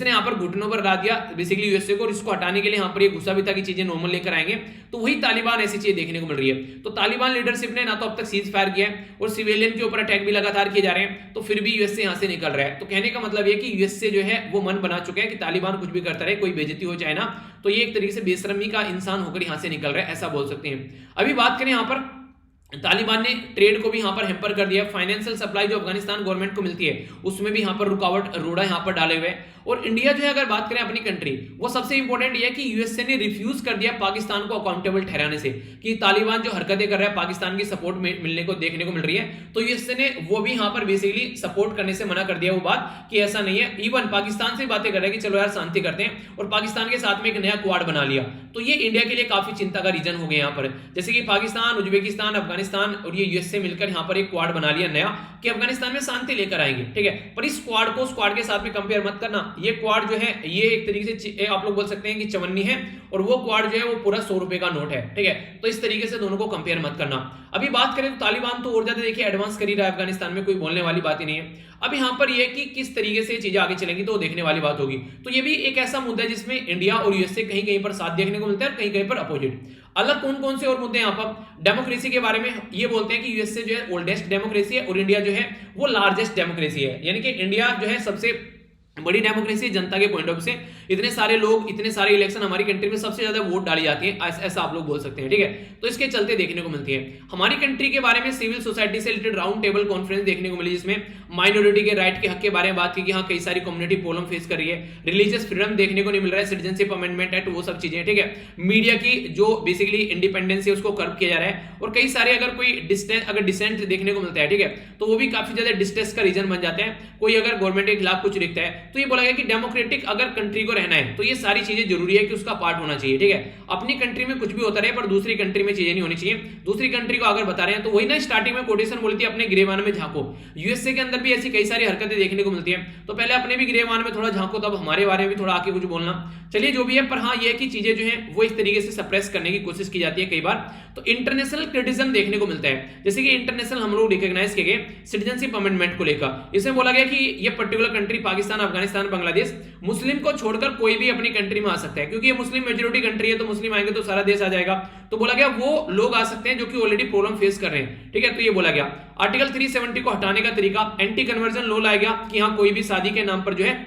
A: यहां पर घुटनों पर ला दिया बेसिकली यूएसए को, और इसको हटाने के लिए यहां पर ये गुस्सा भी था कि चीजें नॉर्मल लेकर आएंगे, तो वही तालिबान ऐसी चीजें देखने को मिल रही है। तो तालिबान लीडरशिप ने ना तो अब तक सीज फायर किया है और सिविलियन के ऊपर अटैक भी लगातार किए जा रहे हैं, तो फिर भी यूएसए यहां से निकल रहा है। तो कहने का मतलब यह कि यूएसए जो है वो मन बना चुके हैं कि तालिबान कुछ भी करता रहे, कोई बेइज्जती हो जाए ना, तो ये एक तरीके से बेशर्मी का इंसान होकर यहां से निकल रहा है, ऐसा बोल सकते हैं। अभी बात करें यहां पर तालिबान ने ट्रेड को भी यहाँ पर हैम्पर कर दिया, फाइनेंशियल सप्लाई जो अफगानिस्तान गवर्नमेंट को मिलती है उसमें भी यहाँ पर रुकावट रोड़ा यहाँ पर डाले हुए हैं। और इंडिया जो है अगर बात करें अपनी कंट्री, वो सबसे इंपॉर्टेंट ये है कि यूएसए ने रिफ्यूज कर दिया पाकिस्तान को अकाउंटेबल ठहराने से कि तालिबान जो हरकतें कर रहा है पाकिस्तान की सपोर्ट मिलने को देखने को मिल रही है, तो यूएसए ने वो भी यहाँ पर बेसिकली सपोर्ट करने से मना कर दिया वो बात कि ऐसा नहीं है। इवन पाकिस्तान से बातें कर रहे हैं कि चलो यार शांति करते हैं, और पाकिस्तान के साथ में एक नया क्वाड बना लिया। तो ये इंडिया के लिए काफी चिंता का रीजन हो गया यहाँ पर, जैसे कि पाकिस्तान, उज्बेकिस्तान, अफगानिस्तान और ये यूएसए मिलकर यहाँ पर एक क्वाड बना लिया नया कि अफगानिस्तान में शांति लेकर आएंगे, ठीक है। पर इस क्वाड को उस क्वाड के साथ में कंपेयर मत करना। ये क्वाड जो है ये एक तरीके से आप लोग बोल सकते हैं कि चवन्नी है, और वो क्वाड जो है वो पूरा 100 रुपए का नोट है, ठीक है। तो इस तरीके से दोनों को कंपेयर मत करना। अभी बात करें तो तालिबान तो और ज्यादा देखिए एडवांस कर ही रहा है अफगानिस्तान में, कोई बोलने वाली बात ही नहीं है। अब यहाँ पर ये कि किस तरीके से चीजें आगे चलेंगी तो देखने वाली बात होगी। तो ये भी एक ऐसा मुद्दा है जिसमें इंडिया और यूएसए कहीं कहीं पर साथ देखने को मिलता है, कहीं कहीं पर अपोजिट। अलग कौन कौन से और मुद्दे यहाँ पर, डेमोक्रेसी के बारे में ये बोलते हैं कि यूएसए जो है ओल्डेस्ट डेमोक्रेसी है और इंडिया जो है वो लार्जेस्ट डेमोक्रेसी है, यानी कि इंडिया जो है सबसे बड़ी डेमोक्रेसी जनता के पॉइंट ऑफ से, इतने सारे लोग, इतने सारे इलेक्शन हमारी कंट्री में सबसे ज्यादा वोट डाली जाती है, ऐसा आप लोग बोल सकते हैं, ठीक है। तो इसके चलते देखने को मिलती है। हमारी कंट्री के बारे में सिविल सोसाइटी से रिलेटेड राउंड टेबल कॉन्फ्रेंस देखने को मिली, जिसमें माइनॉरिटी के राइट के हक के बारे में बात की कि हाँ कई सारी कम्युनिटी प्रॉब्लम फेस कर रही है, रिलीजियस फ्रीडम देखने को नहीं मिल रहा है, सिटीजनशिप अमेंडमेंट एक्ट, वो सब चीजें, ठीक है। मीडिया की जो बेसिकली इंडिपेंडेंस है उसको कर्व किया जा रहा है, और कई सारे अगर कोई डिसेंट देखने को मिलता है, ठीक है, तो वो भी काफी ज्यादा डिस्ट्रेस का रीजन बन जाते हैं। कोई अगर गवर्नमेंट के खिलाफ कुछ लिखता है तो ये बोला गया कि डेमोक्रेटिक अगर कंट्री को रहना है तो ये सारी चीजें जरूरी है कि उसका पार्ट होना चाहिए, ठीक है। अपनी कंट्री में कुछ भी होता रहे पर दूसरी कंट्री में चीजें नहीं होनी चाहिए। दूसरी कंट्री को अगर बता रहे हैं तो वही ना स्टार्टिंग में कोटेशन बोलती है अपने गिरेबान में झांको। यूएसए के अंदर भी ऐसी कई सारी हरकतें देखने को मिलती है, तो पहले अपने भी गिरेबान में थोड़ा झांको, तब हमारे बारे में भी थोड़ा आके कुछ बोलना। चलिए जो भी है, पर हाँ ये कि चीजें जो है वो इस तरीके से सप्रेस करने की कोशिश की जाती है कई बार। तो इंटरनेशनल क्रिटिसिज्म देखने को मिलता है, जैसे कि इंटरनेशनल हम लोग रिकॉग्नाइज किए गए सिटीजनशिप अमेंडमेंट को लेकर। इसमें बोला गया कि ये पर्टिकुलर कंट्री पाकिस्तान, अफगानिस्तान, बांग्लादेश, मुस्लिम को छोड़कर कोई भी अपनी कंट्री में आ सकता है, क्योंकि ये मुस्लिम मेजोरिटी कंट्री है, तो मुस्लिम आएंगे तो सारा देश आ जाएगा। तो बोला गया वो लोग आ सकते हैं जो कि ऑलरेडी प्रॉब्लम फेस कर रहे हैं, ठीक है। तो ये बोला गया आर्टिकल 370 को हटाने का तरीका, एंटी कन्वर्जन लॉ लाया गया कि हाँ कोई भी शादी के नाम पर जो है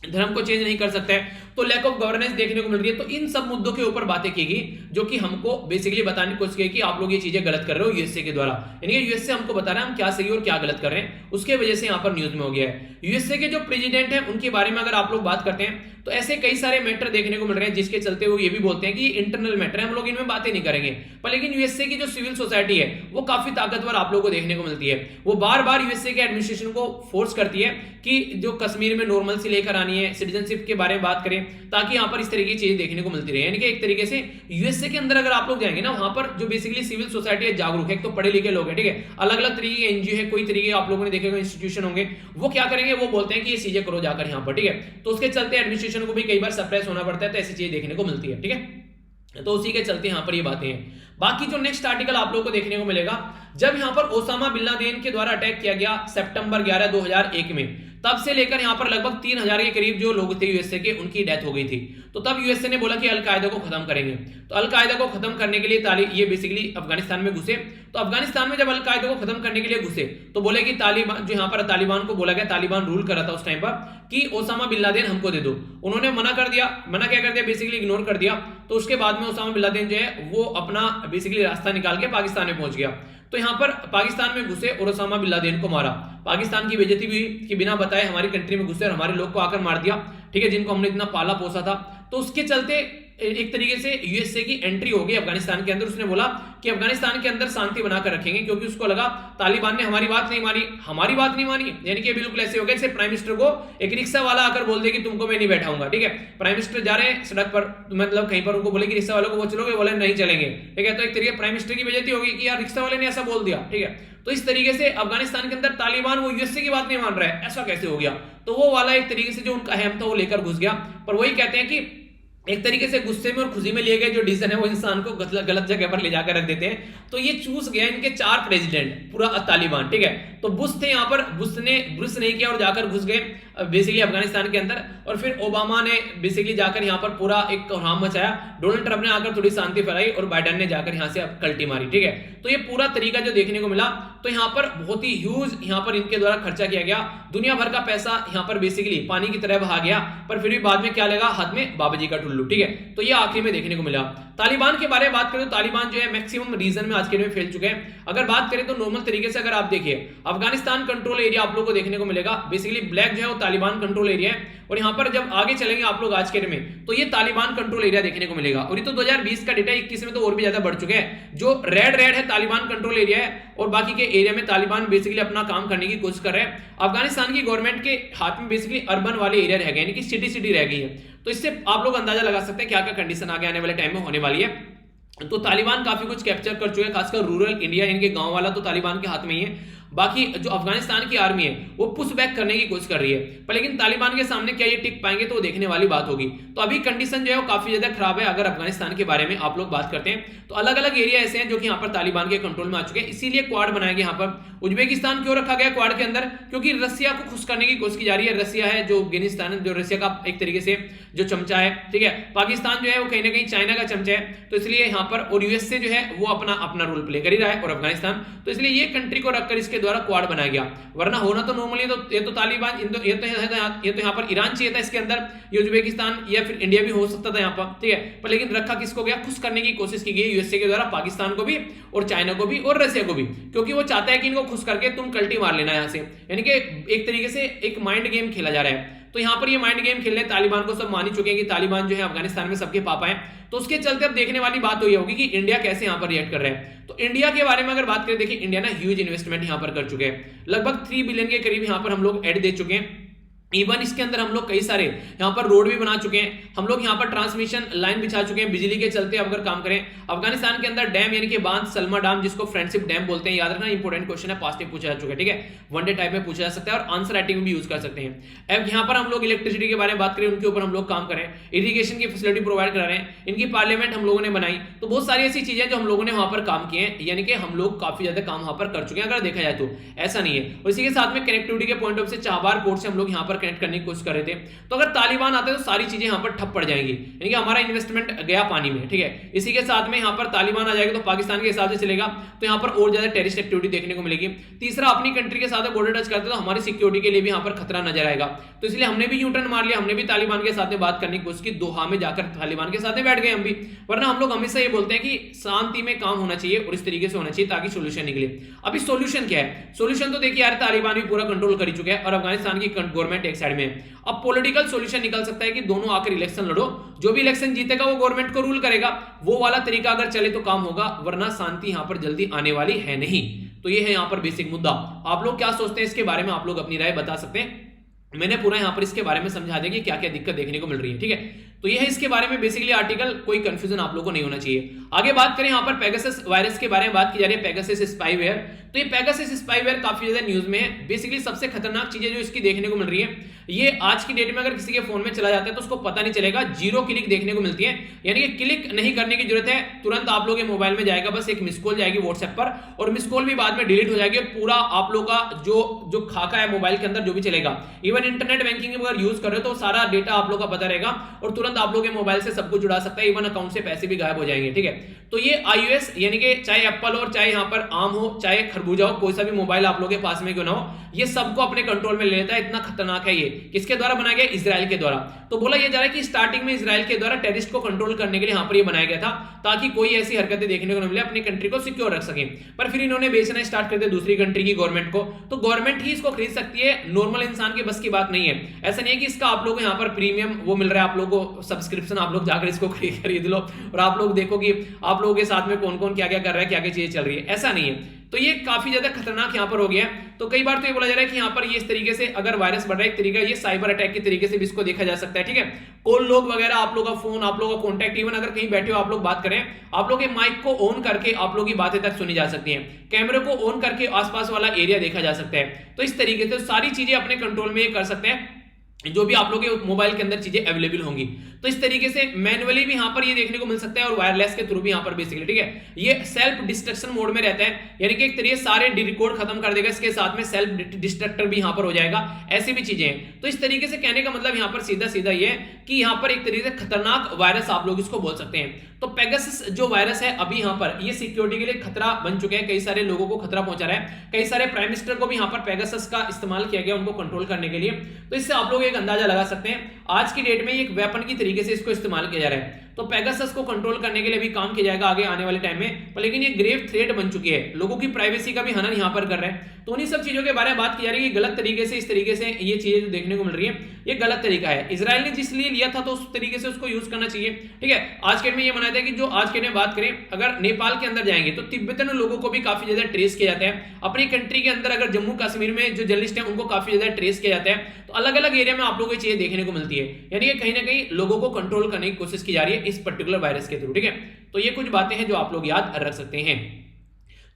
A: धर्म को चेंज नहीं कर सकते हैं। तो लैक ऑफ गवर्नेंस देखने को मिल रही है। तो इन सब मुद्दों के ऊपर बातें की गई, जो कि हमको बेसिकली बताने की कोशिश की कि आप लोग ये चीजें गलत कर रहे हो यूएसए के द्वारा, यानी कि यूएसए हमको बता रहा है हम क्या सही और क्या गलत कर रहे हैं, उसके वजह से यहाँ पर न्यूज में हो गया है। यूएसए के जो प्रेसिडेंट है उनके बारे में अगर आप लोग बात करते हैं तो ऐसे कई सारे मैटर देखने को मिल रहे हैं, जिसके चलते वो ये भी बोलते हैं कि इंटरनल मैटर है, हम लोग इनमें बातें नहीं करेंगे। पर लेकिन यूएसए की जो सिविल सोसाइटी है वो काफी ताकतवर आप लोगों को देखने को मिलती है। वो बार बार यूएसए के एडमिनिस्ट्रेशन को फोर्स करती है कि जो कश्मीर में नॉर्मल सी लेकर आनी है, सिटीजनशिप के बारे में बात करें, ताकि यहाँ पर इस तरीके की चीजें देखने को मिलती रहे। यानी कि एक तरीके से यूएसए के अंदर अगर आप लोग जाएंगे ना, वहां पर जो बेसिकली सिविल सोसाइटी है जागरूक है, एक तो पढ़े लिखे लोग हैं, ठीक है, अलग अलग तरीके के एनजीओ है, कोई तरीके आप लोगों ने देखे इंस्टीट्यूशन होंगे, वो क्या करेंगे, वो बोलते हैं कि ये चीजें करो जाकर यहाँ पर, ठीक है। तो उसके चलते एडमिनिस्ट्रेशन को भी कई बार सप्रेस होना पड़ता है, तो ऐसी चीजें देखने को मिलती है, ठीक है। तो उसी के चलते यहाँ पर ये बातें हैं। बाकी जो नेक्स्ट आर्टिकल आप लोगों को देखने को मिलेगा, जब यहाँ पर ओसामा बिन लादेन के द्वारा अटैक किया गया सितंबर 11 2001 में, तब से लेकर यहाँ पर लगभग 3000 के करीब जो लोग थे यूएसए के, उनकी डेथ हो गई थी। तो तब यूएसए ने बोला कि अलकायदा को खत्म करेंगे। तो अलकायदा को खत्म करने के लिए ये बेसिकली अफगानिस्तान में घुसे। तो अफगानिस्तान में जब अलकायदा को खत्म करने के लिए घुसे तो बोले कि तालिबान, जो यहाँ पर तालिबान को बोला गया, तालिबान रूल कर रहा था उस टाइम पर, कि ओसामा बिन लादेन हमको दे दो। उन्होंने मना कर दिया। मना क्या कर दिया, बेसिकली इग्नोर कर दिया। तो उसके बाद में ओसामा बिन लादेन जो है वो अपना बेसिकली रास्ता निकाल के पाकिस्तान में पहुंच गया। तो यहाँ पर पाकिस्तान में घुसे और ओसामा बिन लादेन को मारा। पाकिस्तान की बेइज्जती भी हुई कि बिना बताए हमारी कंट्री में घुसे और हमारे लोग को आकर मार दिया, ठीक है, जिनको हमने इतना पाला पोसा था। तो उसके चलते एक तरीके से यूएसए की एंट्री हो गई अफगानिस्तान के अंदर। उसने बोला कि अफगानिस्तान के अंदर शांति बनाकर रखेंगे, क्योंकि उसको लगा तालिबान ने हमारी बात नहीं मानी, हमारी बात नहीं मानी। यानी कि बिल्कुल ऐसे हो गया जैसे प्राइम मिनिस्टर को एक रिक्शा वाला आकर बोल दे कि तुमको मैं नहीं बैठाऊंगा, ठीक है। प्राइम मिनिस्टर जा रहे हैं सड़क पर, मतलब कहीं पर, उनको बोले कि रिक्शा वालों को वो चलोगे, बोले नहीं चलेंगे, ठीक है। तो एक तरीके प्राइम मिनिस्टर की बेइज्जती होगी कि यार रिक्शा वाले ने ऐसा बोल दिया, ठीक है। तो इस तरीके से अफगानिस्तान के अंदर तालिबान वो यूएसए की बात नहीं मान रहा है, ऐसा कैसे हो गया। तो वो वाला एक तरीके से जो उनका अहम था वो लेकर घुस गया। पर वही कहते हैं कि एक तरीके से गुस्से में और खुशी में लिए गए जो डिसीजन है वो इंसान को गलत जगह पर ले जाकर रख देते हैं। तो ये चूस गया इनके 4 प्रेसिडेंट पूरा तालिबान, ठीक है। तो बुश थे यहाँ पर, बुश ने किया और जाकर घुस गए। बेसिकली अफगानिस्तान के अंदर, और फिर ओबामा ने बेसिकली जाकर यहाँ पर पूरा एक कोहराम मचाया, डोनाल्ड ट्रंप ने आकर थोड़ी शांति फैलाई और बाइडेन ने जाकर यहाँ से कल्टी मारी, ठीक है। तो ये पूरा तरीका जो देखने को मिला, तो यहाँ पर बहुत ही ह्यूज यहाँ पर इनके द्वारा खर्चा किया गया, दुनिया भर का पैसा यहाँ पर बेसिकली पानी की तरह बहा गया, पर फिर भी बाद में क्या लगा, हाथ में बाबाजी का टुल्लू, ठीक है। तो ये आखिरी में देखने को मिला। तालिबान के बारे में बात करें तो तालिबान जो है मैक्सिमम रीजन में आज के डेट में फैल चुके हैं। अगर बात करें तो नॉर्मल तरीके से अगर आप देखिए, अफगानिस्तान कंट्रोल एरिया आप लोगों को देखने को मिलेगा, बेसिकली ब्लैक जो है वो तालिबान कंट्रोल एरिया है, और यहाँ पर जब आगे चलेंगे आप लोग आज के डेट में तो ये तालिबान कंट्रोल एरिया देखने को मिलेगा। और ये तो 2020 का डेटा, 21 में तो और भी ज्यादा बढ़ चुके हैं। जो रेड है तालिबान कंट्रोल एरिया है, और बाकी के एरिया में तालिबान बेसिकली अपना काम करने की कोशिश कर रहे हैं। अफगानिस्तान की गवर्नमेंट के हाथ में बेसिकली अर्बन वाले एरिया रह गए, यानी कि सिटी रह गई है। तो इससे आप लोग अंदाजा लगा सकते हैं क्या क्या कंडीशन आगे आने वाले टाइम में होने वाली है। तो तालिबान काफी कुछ कैप्चर कर चुके हैं, खासकर रूरल इंडिया, इनके गांव वाला तो तालिबान के हाथ में ही है। बाकी जो अफगानिस्तान की आर्मी है वो पुश बैक करने की कोशिश कर रही है, पर लेकिन तालिबान के सामने क्या ये टिक पाएंगे तो वो देखने वाली बात होगी। तो अभी कंडीशन जो है वो काफी ज्यादा खराब है। अगर अफगानिस्तान के बारे में आप लोग बात करते हैं तो अलग अलग एरिया ऐसे हैं जो कि यहाँ पर तालिबान के कंट्रोल में आ चुके हैं, इसीलिए क्वाड बनाया गया। यहाँ पर उज्बेकिस्तान क्यों रखा गया क्वाड के अंदर, क्योंकि रसिया को खुश करने की कोशिश की जा रही है। रसिया है जो अफगानिस्तान, जो रसिया का एक तरीके से जो चमचा है, ठीक है। पाकिस्तान जो है वो कहीं ना कहीं चाइना का चमचा है, तो इसलिए यहाँ पर, और यूएसए जो है वो अपना रोल प्ले कर ही रहा है, और अफगानिस्तान, तो इसलिए ये कंट्री को रखकर इसके द्वारा क्वाड बनाया गया। वरना होना तो नॉर्मली ये तो तालिबान, ये तो यहाँ पर ईरान चाहिए था इसके अंदर, ये उज्बेकिस्तान या फिर इंडिया भी हो सकता था यहाँ पर, ठीक है। पर लेकिन रखा किसको गया, खुश करने की कोशिश की गई यूएसए के द्वारा पाकिस्तान को भी, और चाइना को भी, और रसिया को भी, क्योंकि वो चाहता है कि इनको खुश करके तुम कल्टी मार लेना यहाँ से, यानी कि एक तरीके से एक माइंड गेम खेला जा रहा है। तो यहाँ पर ये माइंड गेम खेलने तालिबान को सब मान ही चुके हैं कि तालिबान जो है अफगानिस्तान में सबके पापा हैं। तो उसके चलते अब देखने वाली बात तो ये होगी कि इंडिया कैसे यहाँ पर रिएक्ट कर रहा है। तो इंडिया के बारे में अगर बात करें, देखिए इंडिया ना ह्यूज इन्वेस्टमेंट यहाँ पर कर चुके हैं, लगभग 3 बिलियन के करीब यहाँ पर हम लोग एड दे चुके हैं। इवन इसके अंदर हम लोग कई सारे यहाँ पर रोड भी बना चुके हैं, हम लोग यहाँ पर ट्रांसमिशन लाइन बिछा चुके हैं बिजली के चलते। अगर काम करें अफगानिस्तान के अंदर डैम यानी कि बांध, सलमा डैम जिसको फ्रेंडशिप डैम बोलते हैं, याद रखना इंपॉर्टेंट क्वेश्चन है, पास्ट में पूछा जा चुका है, ठीक है। वनडे टाइप में पूछा जा सकता है और आंसर राइटिंग में भी यूज कर सकते हैं। अब यहाँ पर हम लोग इलेक्ट्रिसिटी के बारे में बात करें, उनके ऊपर हम लोग काम करें, इरिगेशन की फैसिलिटी प्रोवाइड करा रहे हैं, इनकी पार्लियामेंट हम लोगों ने बनाई। तो बहुत सारी ऐसी चीजें जो हम लोगों ने वहां पर काम किए हैं, यानी कि हम लोग काफी ज्यादा काम वहां पर कर चुके हैं अगर देखा जाए तो, ऐसा नहीं है। और इसी के साथ में कनेक्टिविटी के पॉइंट ऑफ से चाबार पोर्ट से हम लोग यहाँ पर कनेक्ट करने की कोशिश कर रहे थे। तो अगर तालिबान आते तो सारी चीजें यहां पर ठप पड़ जाएंगी, यानी कि हमारा इन्वेस्टमेंट गया पानी में, ठीक है। इसी के साथ में यहां पर तालिबान आ जाएगा तो पाकिस्तान के हिसाब से चलेगा, तो यहां पर और ज्यादा टेररिस्ट एक्टिविटी देखने को मिलेगी। तीसरा, अपनी कंट्री के साथ बॉर्डर टच करते तो हमारी सिक्योरिटी के लिए भी यहां पर खतरा नजर आएगा। तो इसलिए हमने भी यूटर्न मार लिया, हमने भी तालिबान के साथ में बात करने की कोशिश की, दोहा में जाकर तालिबान के साथ में बैठ गए हम भी। वरना हम लोग हमेशा ये बोलते हैं कि शांति में काम होना चाहिए और इस तरीके से होना चाहिए ताकि सोल्यूशन निकले। अभी सोल्यूशन क्या है? सोल्यूशन तो देखिए यार, तालिबान भी पूरा कंट्रोल कर चुका है और अफगानिस्तान की गवर्नमेंट एक साइड में है। अब पॉलिटिकल सोल्यूशन निकल सकता है कि दोनों आकर इलेक्शन लड़ो, जो भी इलेक्शन जीतेगा वो गवर्नमेंट को रूल करेगा, वो वाला तरीका अगर चले तो काम होगा, वरना शांति यहां पर जल्दी आने वाली है नहीं। तो ये है यहां पर बेसिक मुद्दा। आप लोग क्या सोचते हैं इसके बारे में, आप लोग अपनी राय बता सकते हैं। मैंने पूरा यहां पर इसके बारे में समझा दिया कि क्या क्या दिक्कत देखने को मिल रही है, ठीक है। तो ये है इसके बारे में बेसिकली आर्टिकल, कोई कंफ्यूजन आप लोगों को नहीं होना चाहिए। आगे बात करें, यहां पर पेगासस वायरस के बारे में बात की जा रही है, पेगासस स्पाईवेयर। तो ये पेगासस स्पाईवेयर काफी ज्यादा न्यूज में है। बेसिकली सबसे खतरनाक चीजें जो इसकी देखने को मिल रही है, ये आज की डेट में अगर किसी के फोन में चला जाता है तो उसको पता नहीं चलेगा, 0 क्लिक देखने को मिलती है, यानी कि क्लिक नहीं करने की जरूरत है, तुरंत आप लोग के मोबाइल में जाएगा, बस एक मिस कॉल जाएगी व्हाट्सएप पर, और मिस कॉल भी बाद में डिलीट हो जाएगी। पूरा आप लोग का जो खाका है मोबाइल के अंदर जो भी चलेगा, इवन इंटरनेट बैंकिंग अगर यूज कर रहे हो तो सारा डेटा आप लोग का पता रहेगा और तुरंत आप लोग के मोबाइल से सब कुछ जुड़ा सकता है, इवन अकाउंट से पैसे भी गायब हो जाएंगे, ठीक है। तो ये iOS यानी कि चाहे एप्पल हो, चाहे यहाँ पर आम हो, चाहे खरबूजा हो, कोई सा भी मोबाइल आप लोग के पास में क्यों ना हो, ये सबको अपने कंट्रोल में ले लेता है। इतना खतरनाक है ये। किसके द्वारा बनाया गया? इजराइल के द्वारा। तो बोला यह जा रहा है कि स्टार्टिंग में इजराइल के द्वारा टेररिस्ट को कंट्रोल करने के लिए यहाँ पर ये बनाया गया था, ताकि कोई ऐसी हरकतें देखने को न मिले, अपनी कंट्री को सिक्योर रख सके। पर फिर इन्होंने बेचना स्टार्ट कर दिया दूसरी कंट्री की गवर्नमेंट को, तो गवर्नमेंट ही इसको खरीद सकती है, नॉर्मल इंसान के बस की बात नहीं है। ऐसा नहीं है कि इसका आप लोग यहाँ पर प्रीमियम वो मिल रहा है, आप लोगों को सब्सक्रिप्शन, आप लोग जाकर इसको खरीद लो और आप लोग देखो कि आप लोगों के साथ में कौन कौन क्या क्या कर रहा है, क्या क्या चीजें चल रही है, ऐसा नहीं है। तो ये काफी ज्यादा खतरनाक यहाँ पर हो गया। तो कई बार तो ये बोला जा रहा है कि यहाँ पर ये इस तरीके से अगर वायरस बढ़ रहा है, एक तरीका ये साइबर अटैक के तरीके से भी इसको देखा जा सकता है, ठीक है। कॉल लोग वगैरह, आप लोग का फोन, आप लोग का कॉन्टैक्ट, इवन अगर कहीं बैठे हो आप लोग बात करें, आप लोग के माइक को ऑन करके आप लोग की बातें तक सुनी जा सकती हैं, कैमरे को ऑन करके आसपास वाला एरिया देखा जा सकता है। तो इस तरीके से सारी चीजें अपने कंट्रोल में ये कर सकते हैं। जो भी आप लोग के मोबाइल के अंदर चीजें अवेलेबल होंगी। तो इस तरीके से मैनुअली भी यहां पर ये देखने को मिल सकता है और वायरलेस के थ्रू भी यहां पर बेसिकली, ठीक है, ये सेल्फ डिस्ट्रक्शन मोड में रहता है, यानी कि एक तरीके सारे रिकॉर्ड खत्म कर देगा, इसके साथ में सेल्फ डिस्ट्रक्टर भी यहां पर हो जाएगा, ऐसी भी चीजें हैं। तो इस तरीके से कहने का मतलब यहां पर सीधा सीधा ये है कि यहां पर एक तरीके से खतरनाक वायरस आप लोग इसको बोल सकते हैं। तो पेगासस जो वायरस है अभी यहां पर ये सिक्योरिटी के लिए खतरा बन चुके हैं, कई सारे लोगों को खतरा पहुंचा रहा है, कई सारे प्राइम मिनिस्टर को भी यहां पर पेगासस का इस्तेमाल किया गया उनको कंट्रोल करने के लिए। तो इससे आप लोग एक अंदाजा लगा सकते हैं आज की डेट में एक वेपन की तरीके से इसको इस्तेमाल किया जा रहा है। तो पेगासस को कंट्रोल करने के लिए भी काम किया जाएगा आगे आने वाले टाइम में, पर लेकिन ये ग्रेव थ्रेट बन चुकी है, लोगों की प्राइवेसी का भी हनन यहां पर कर रहे हैं। तो उन्हीं सब चीजों के बारे में बात की जा रही है, गलत तरीके से इस तरीके से ये चीजें जो देखने को मिल रही है ये गलत तरीका है। इजराइल ने जिस लिए लिया था तो उस तरीके से उसको यूज करना चाहिए, ठीक है। आज के डेट में ये मनाया था कि जो आज के डेट में बात करें, अगर नेपाल के अंदर जाएंगे तो तिब्बतन लोगों को भी काफी ज्यादा ट्रेस किया जाता है, अपनी कंट्री के अंदर अगर जम्मू कश्मीर में जो जर्नलिस्ट है उनको काफी ज्यादा ट्रेस किया जाता है। तो अलग अलग एरिया में आप लोगों को चीजें देखने को मिलती है, यानी कि कहीं ना कहीं लोगों को कंट्रोल करने की कोशिश की जा रही है इस पर्टिकुलर वायरस के थ्रू, ठीक है। तो ये कुछ बातें हैं जो आप लोग याद रख सकते हैं।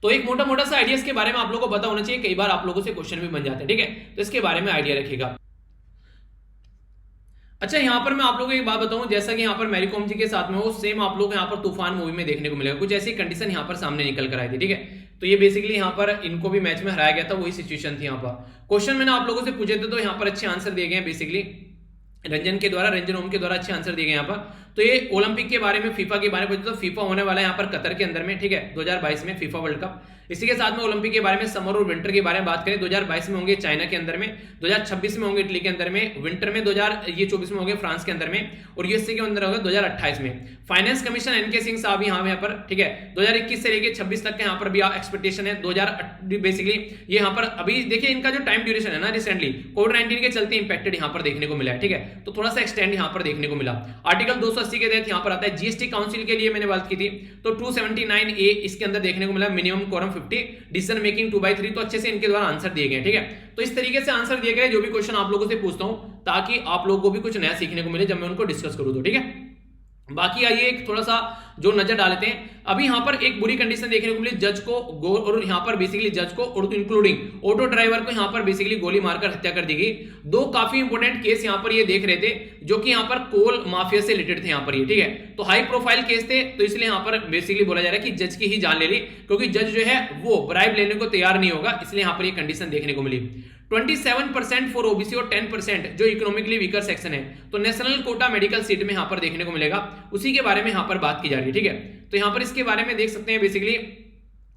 A: तो एक मोटा मोटा सा आइडियाज के बारे में आप लोगों को पता होना चाहिए, कई बार आप लोगों से क्वेश्चन भी बन जाते हैं, ठीक है, तो इसके बारे में आइडिया रखिएगा। अच्छा, यहां पर मैं आप लोगों को एक बात बताऊं, जैसा कि यहां पर मैरी कॉम जी के साथ में हो, सेम आप लोग यहां पर तूफान मूवी में देखने को मिलेगा, कुछ ऐसी कंडीशन यहां पर सामने निकल कर आई थी, ठीक है। तो ये बेसिकली यहां पर इनको भी मैच में हराया गया था, वही सिचुएशन थी यहां पर। क्वेश्चन मैंने आप लोगों से पूछे थे तो यहां पर अच्छे आंसर दिए गए हैं, बेसिकली रंजन ओम के द्वारा अच्छे आंसर दिए गए यहाँ पर। तो ये ओलंपिक के बारे में, फीफा के बारे में पूछे तो फीफा होने वाला है यहाँ पर कतर के अंदर में, ठीक है, 2022 में फीफा वर्ल्ड कप। इसी के साथ में ओलंपिक के बारे में समर और विंटर के बारे में बात करें, 2022 में होंगे चाइना के अंदर में, 2026 में होंगे इटली के अंदर में, विंटर में 2024 में होंगे फ्रांस के अंदर में, और यूएसए के अंदर होगा 2028 में। फाइनेंस कमीशन एनके सिंह साहब यहाँ पर, ठीक है, 2021 से लेकर 26 तक के यहाँ पर भी एक्सपेक्टेशन है। 2000 बेसिकली ये यहाँ पर अभी देखिए इनका जो टाइम ड्यूरेशन है ना, रिसेंटली कोविड-19 के चलते इंपैक्टेड यहाँ पर देखने को मिला है, ठीक है, तो थोड़ा सा एक्सटेंड यहाँ पर देखने को मिला। आर्टिकल 280 के तहत यहाँ पर आता है, जीएसटी काउंसिल के लिए मैंने बात की थी तो 279A इसके अंदर देखने को मिला, मिनिमम कोरम 50, डिसीजन मेकिंग 2/3। तो अच्छे से इनके द्वारा आंसर दिए गए, ठीक है। तो इस तरीके से आंसर दिए गए जो भी क्वेश्चन आप लोगों से पूछता हूं, ताकि आप लोगों को भी कुछ नया सीखने को मिले जब मैं उनको डिस्कस करूं तो, ठीक है। बाकी आइए एक थोड़ा सा जो नजर डालते हैं, अभी यहां पर एक बुरी कंडीशन देखने को मिली, जज को और यहां पर बेसिकली जज को और इंक्लूडिंग ऑटो ड्राइवर को यहां पर बेसिकली गोली मारकर हत्या कर दी गई। दो काफी इंपोर्टेंट केस यहां पर ये देख रहे थे, जो कि यहां पर कोल माफिया से रिलेटेड थे यहां पर ये, ठीक है। तो हाई प्रोफाइल केस थे, तो इसलिए यहां पर बेसिकली बोला जा रहा है कि जज की ही जान ले ली, क्योंकि जज जो है वो ब्राइब लेने को तैयार नहीं होगा, इसलिए यहां पर ये कंडीशन देखने को मिली। 27% फॉर ओबीसी और 10% जो इकोनॉमिकली वीकर सेक्शन है, तो नेशनल कोटा मेडिकल सीट में यहां पर देखने को मिलेगा, उसी के बारे में यहां पर बात की जा रही है, ठीक है। तो यहां पर इसके बारे में देख सकते हैं, बेसिकली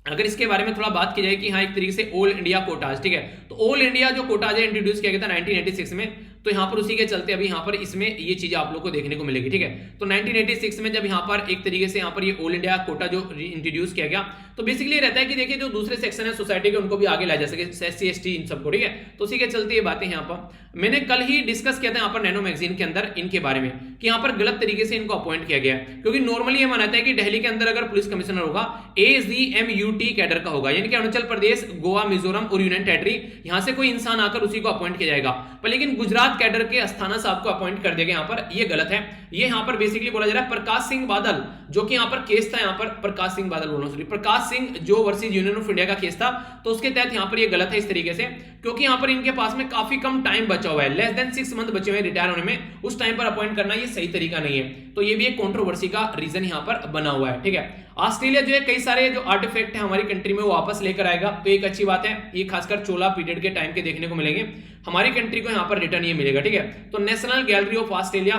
A: अगर इसके बारे में थोड़ा बात की जाए कि हाँ एक तरीके से ऑल इंडिया कोटाज, ठीक है, तो ऑल इंडिया जो कोटाज है इंट्रोड्यूस किया गया था 1986 में, तो यहां पर उसी के चलते अभी यहां पर इसमें ये चीजें आप लोग को देखने को मिलेगी, ठीक है। तो 1986 में जब यहां पर एक तरीके से यहां पर ये ऑल इंडिया कोटा जो इंट्रोड्यूस किया गया, तो बेसिकली रहता है कि देखिए जो दूसरे सेक्शन है सोसाइटी के उनको भी आगे ला जा सके, SC ST इन सबको, ठीक है। तो उसी के चलते ये बातें यहाँ पर मैंने कल ही डिस्कस किया था यहाँ पर नैनो मैगजीन के अंदर इनके बारे में, कि यहाँ पर गलत तरीके से इनको अपॉइंट किया गया है, क्योंकि नॉर्मली ये माना जाता है कि दिल्ली के अंदर अगर पुलिस कमिश्नर होगा AGMUT कैडर का होगा, यानी कि अरुणाचल प्रदेश, गोवा, मिजोरम और यूनियन टेरिटरी, यहां से कोई इंसान आकर उसी को अपॉइंट किया जाएगा। पर लेकिन गुजरात कैडर के अस्थाना साहब को अपॉइंट कर दिया गया, यहाँ पर ये गलत है। ये यहाँ पर बेसिकली बोला जा रहा है प्रकाश सिंह बादल, जो कि यहाँ पर केस था, यहाँ पर प्रकाश सिंह बादल बोलना सॉरी, प्रकाश सिंह जो वर्सेस यूनियन ऑफ इंडिया का केस था, तो उसके तहत यहाँ पर ये गलत है इस तरीके से, क्योंकि यहाँ पर इनके पास में काफी कम टाइम बचा हुआ है, लेस देन 6 मंथ बचे हुए रिटायर होने में, उस टाइम पर अपॉइंट करना ये सही तरीका नहीं है। तो ये भी एक कंट्रोवर्सी का रीजन यहाँ पर बना हुआ है, ठीक है। ऑस्ट्रेलिया जो है कई सारे जो आर्टिफैक्ट है हमारी कंट्री में वो वापस लेकर आएगा, तो एक अच्छी बात है, ये खासकर चोला पीरियड के टाइम के देखने को मिलेंगे, हमारी कंट्री को यहाँ पर रिटर्न ये मिलेगा, ठीक है। तो नेशनल गैलरी ऑफ ऑस्ट्रेलिया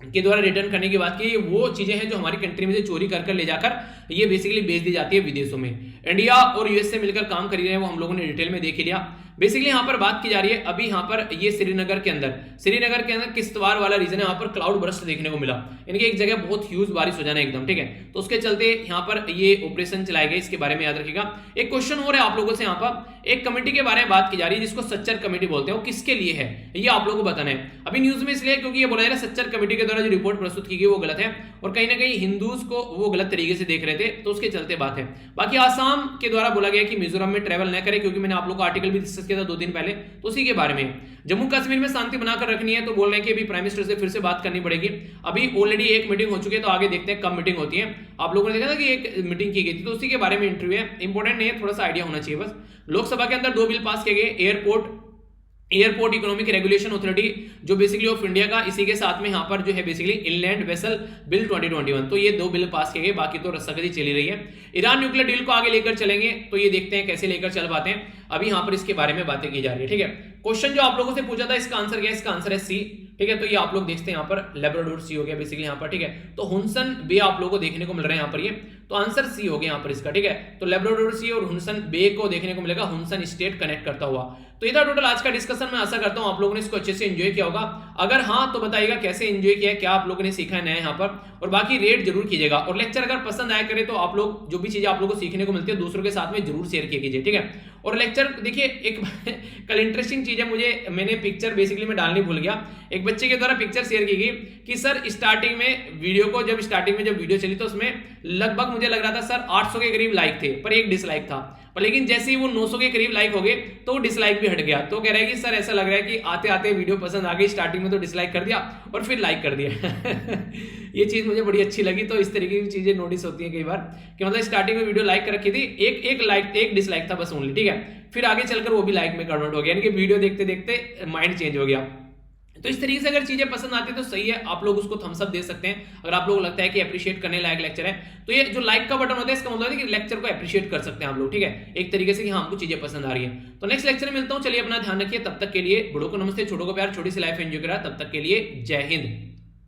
A: के द्वारा रिटर्न करने की बात की, वो चीजें हैं जो हमारी कंट्री में से चोरी कर ले जाकर ये बेसिकली बेच दी जाती है विदेशों में। इंडिया और यूएस से मिलकर काम कर रहे हैं, वो हम लोगों ने डिटेल में देख लिया। बेसिकली यहाँ पर बात की जा रही है अभी यहाँ पर ये श्रीनगर के अंदर किश्तवाड़ वाला रीजन है, यहाँ पर क्लाउड बर्स्ट देखने को मिला, यानी कि एक जगह बहुत ह्यूज बारिश हो जाना एकदम, ठीक है। तो उसके चलते यहाँ पर ये ऑपरेशन चलाए गए, इसके बारे में याद रखिएगा। एक क्वेश्चन हो रहा है आप लोगों से, यहाँ पर एक कमेटी के बारे में बात की जा रही है जिसको सच्चर कमेटी बोलते हैं, वो किसके लिए है ये आप लोगों को बताना है। अभी न्यूज में इसलिए क्योंकि ये बोला जा रहा है सच्चर कमेटी के द्वारा जो रिपोर्ट प्रस्तुत की गई वो गलत है, और कहीं ना कहीं हिंदूज को वो गलत तरीके से देख रहे थे, तो उसके चलते बात है। बाकी आसाम के द्वारा बोला गया कि मिजोरम में ट्रेवल न करें, क्योंकि मैंने आप लोग को आर्टिकल भी डिस्कस किया था 2 दिन पहले, तो उसी के बारे में। जम्मू कश्मीर में शांति बनाकर रखनी है, तो बोल रहे हैं कि अभी प्राइम मिनिस्टर से फिर से बात करनी पड़ेगी। अभी ऑलरेडी एक मीटिंग हो चुकी है, तो आगे देखते हैं कब मीटिंग होती है। आप लोगों ने देखा था कि एक मीटिंग की गई थी, तो उसी के बारे में इंटरव्यू है, इंपॉर्टेंट नहीं है, थोड़ा सा आइडिया होना चाहिए बस। लोकसभा के अंदर 2 बिल पास किए गए, एयरपोर्ट इकोनॉमिक रेगुलेशन अथॉरिटी जो बेसिकली ऑफ इंडिया का, इसी के साथ में यहाँ पर जो है बेसिकली इनलैंड वेसल बिल 2021, तो ये 2 बिल पास किए गए, बाकी तो रस्साकशी चली रही है। ईरान न्यूक्लियर डील को आगे लेकर चलेंगे, तो ये देखते हैं कैसे लेकर चल पाते हैं। अभी यहाँ पर इसके बारे में बातें की जा रही है, ठीक है। क्वेश्चन जो आप लोगों से पूछा था, इसका आंसर क्या है? इसका आंसर है सी, ठीक है। तो ये आप लोग देखते हैं यहाँ पर लेब्राडोर सी हो गया बेसिकली यहाँ पर, ठीक है। तो हुनसन बे आप लोगों को देखने को मिल रहा है यहाँ पर, ये तो आंसर सी हो गया यहाँ पर इसका, ठीक है। तो लेब्राडोर सी और हुनसन बे को देखने को मिलेगा, हुनसन स्टेट कनेक्ट करता हुआ। तो ये था टोटल आज का डिस्कशन। मैं आशा करता हूं आप लोगों ने इसको अच्छे से एंजॉय किया होगा। अगर हाँ तो बताइएगा कैसे एंजॉय किया है, क्या आप लोगों ने सीखा है नया यहाँ पर, और बाकी रेट जरूर कीजिएगा। और लेक्चर अगर पसंद आया करे तो आप लोग जो भी चीजें आप लोगों को सीखने को मिलती है दूसरों के साथ में जरूर शेयर किया कीजिए, ठीक है। और लेक्चर देखिए, एक कल इंटरेस्टिंग चीज है, मैंने पिक्चर बेसिकली मैं डालनी भूल गया। एक बच्चे के द्वारा पिक्चर शेयर की गई कि सर स्टार्टिंग में वीडियो को, जब स्टार्टिंग में जब वीडियो चली तो उसमें लगभग मुझे लग रहा था सर 800 के करीब लाइक थे, पर एक डिसलाइक था। पर लेकिन जैसे ही वो 900 के करीब लाइक हो गए तो वो डिसलाइक भी हट गया। तो कह रहा है कि सर ऐसा लग रहा है कि आते आते वीडियो पसंद आ गई, स्टार्टिंग में तो डिसलाइक कर दिया और फिर लाइक कर दिया। ये चीज मुझे बड़ी अच्छी लगी। तो इस तरीके की चीजें नोटिस होती है कई बार कि मतलब स्टार्टिंग में वीडियो लाइक कर रखी थी, एक लाइक, एक डिसलाइक था बस ओनली, ठीक है। फिर आगे चलकर वो भी लाइक में कन्वर्ट हो गया, यानी कि वीडियो देखते देखते माइंड चेंज हो गया। तो इस तरीके से अगर चीजें पसंद आती है तो सही है, आप लोग उसको थम्स अप दे सकते हैं। अगर आप लोगों को लगता है कि अप्रिशिएट करने लायक लेक्चर है, तो ये जो लाइक का बटन होता है इसका मतलब है कि लेक्चर को अप्रिशिएट कर सकते हैं आप लोग, ठीक है, एक तरीके से कि हाँ हमको चीजें पसंद आ रही है। तो नेक्स्ट लेक्चर में मिलता हूं, चलिए अपना ध्यान रखिए, तब तक के लिए बड़ों को नमस्ते, छोटों को प्यार, छोटी सी लाइफ एंजॉय करा, तब तक के लिए जय हिंद।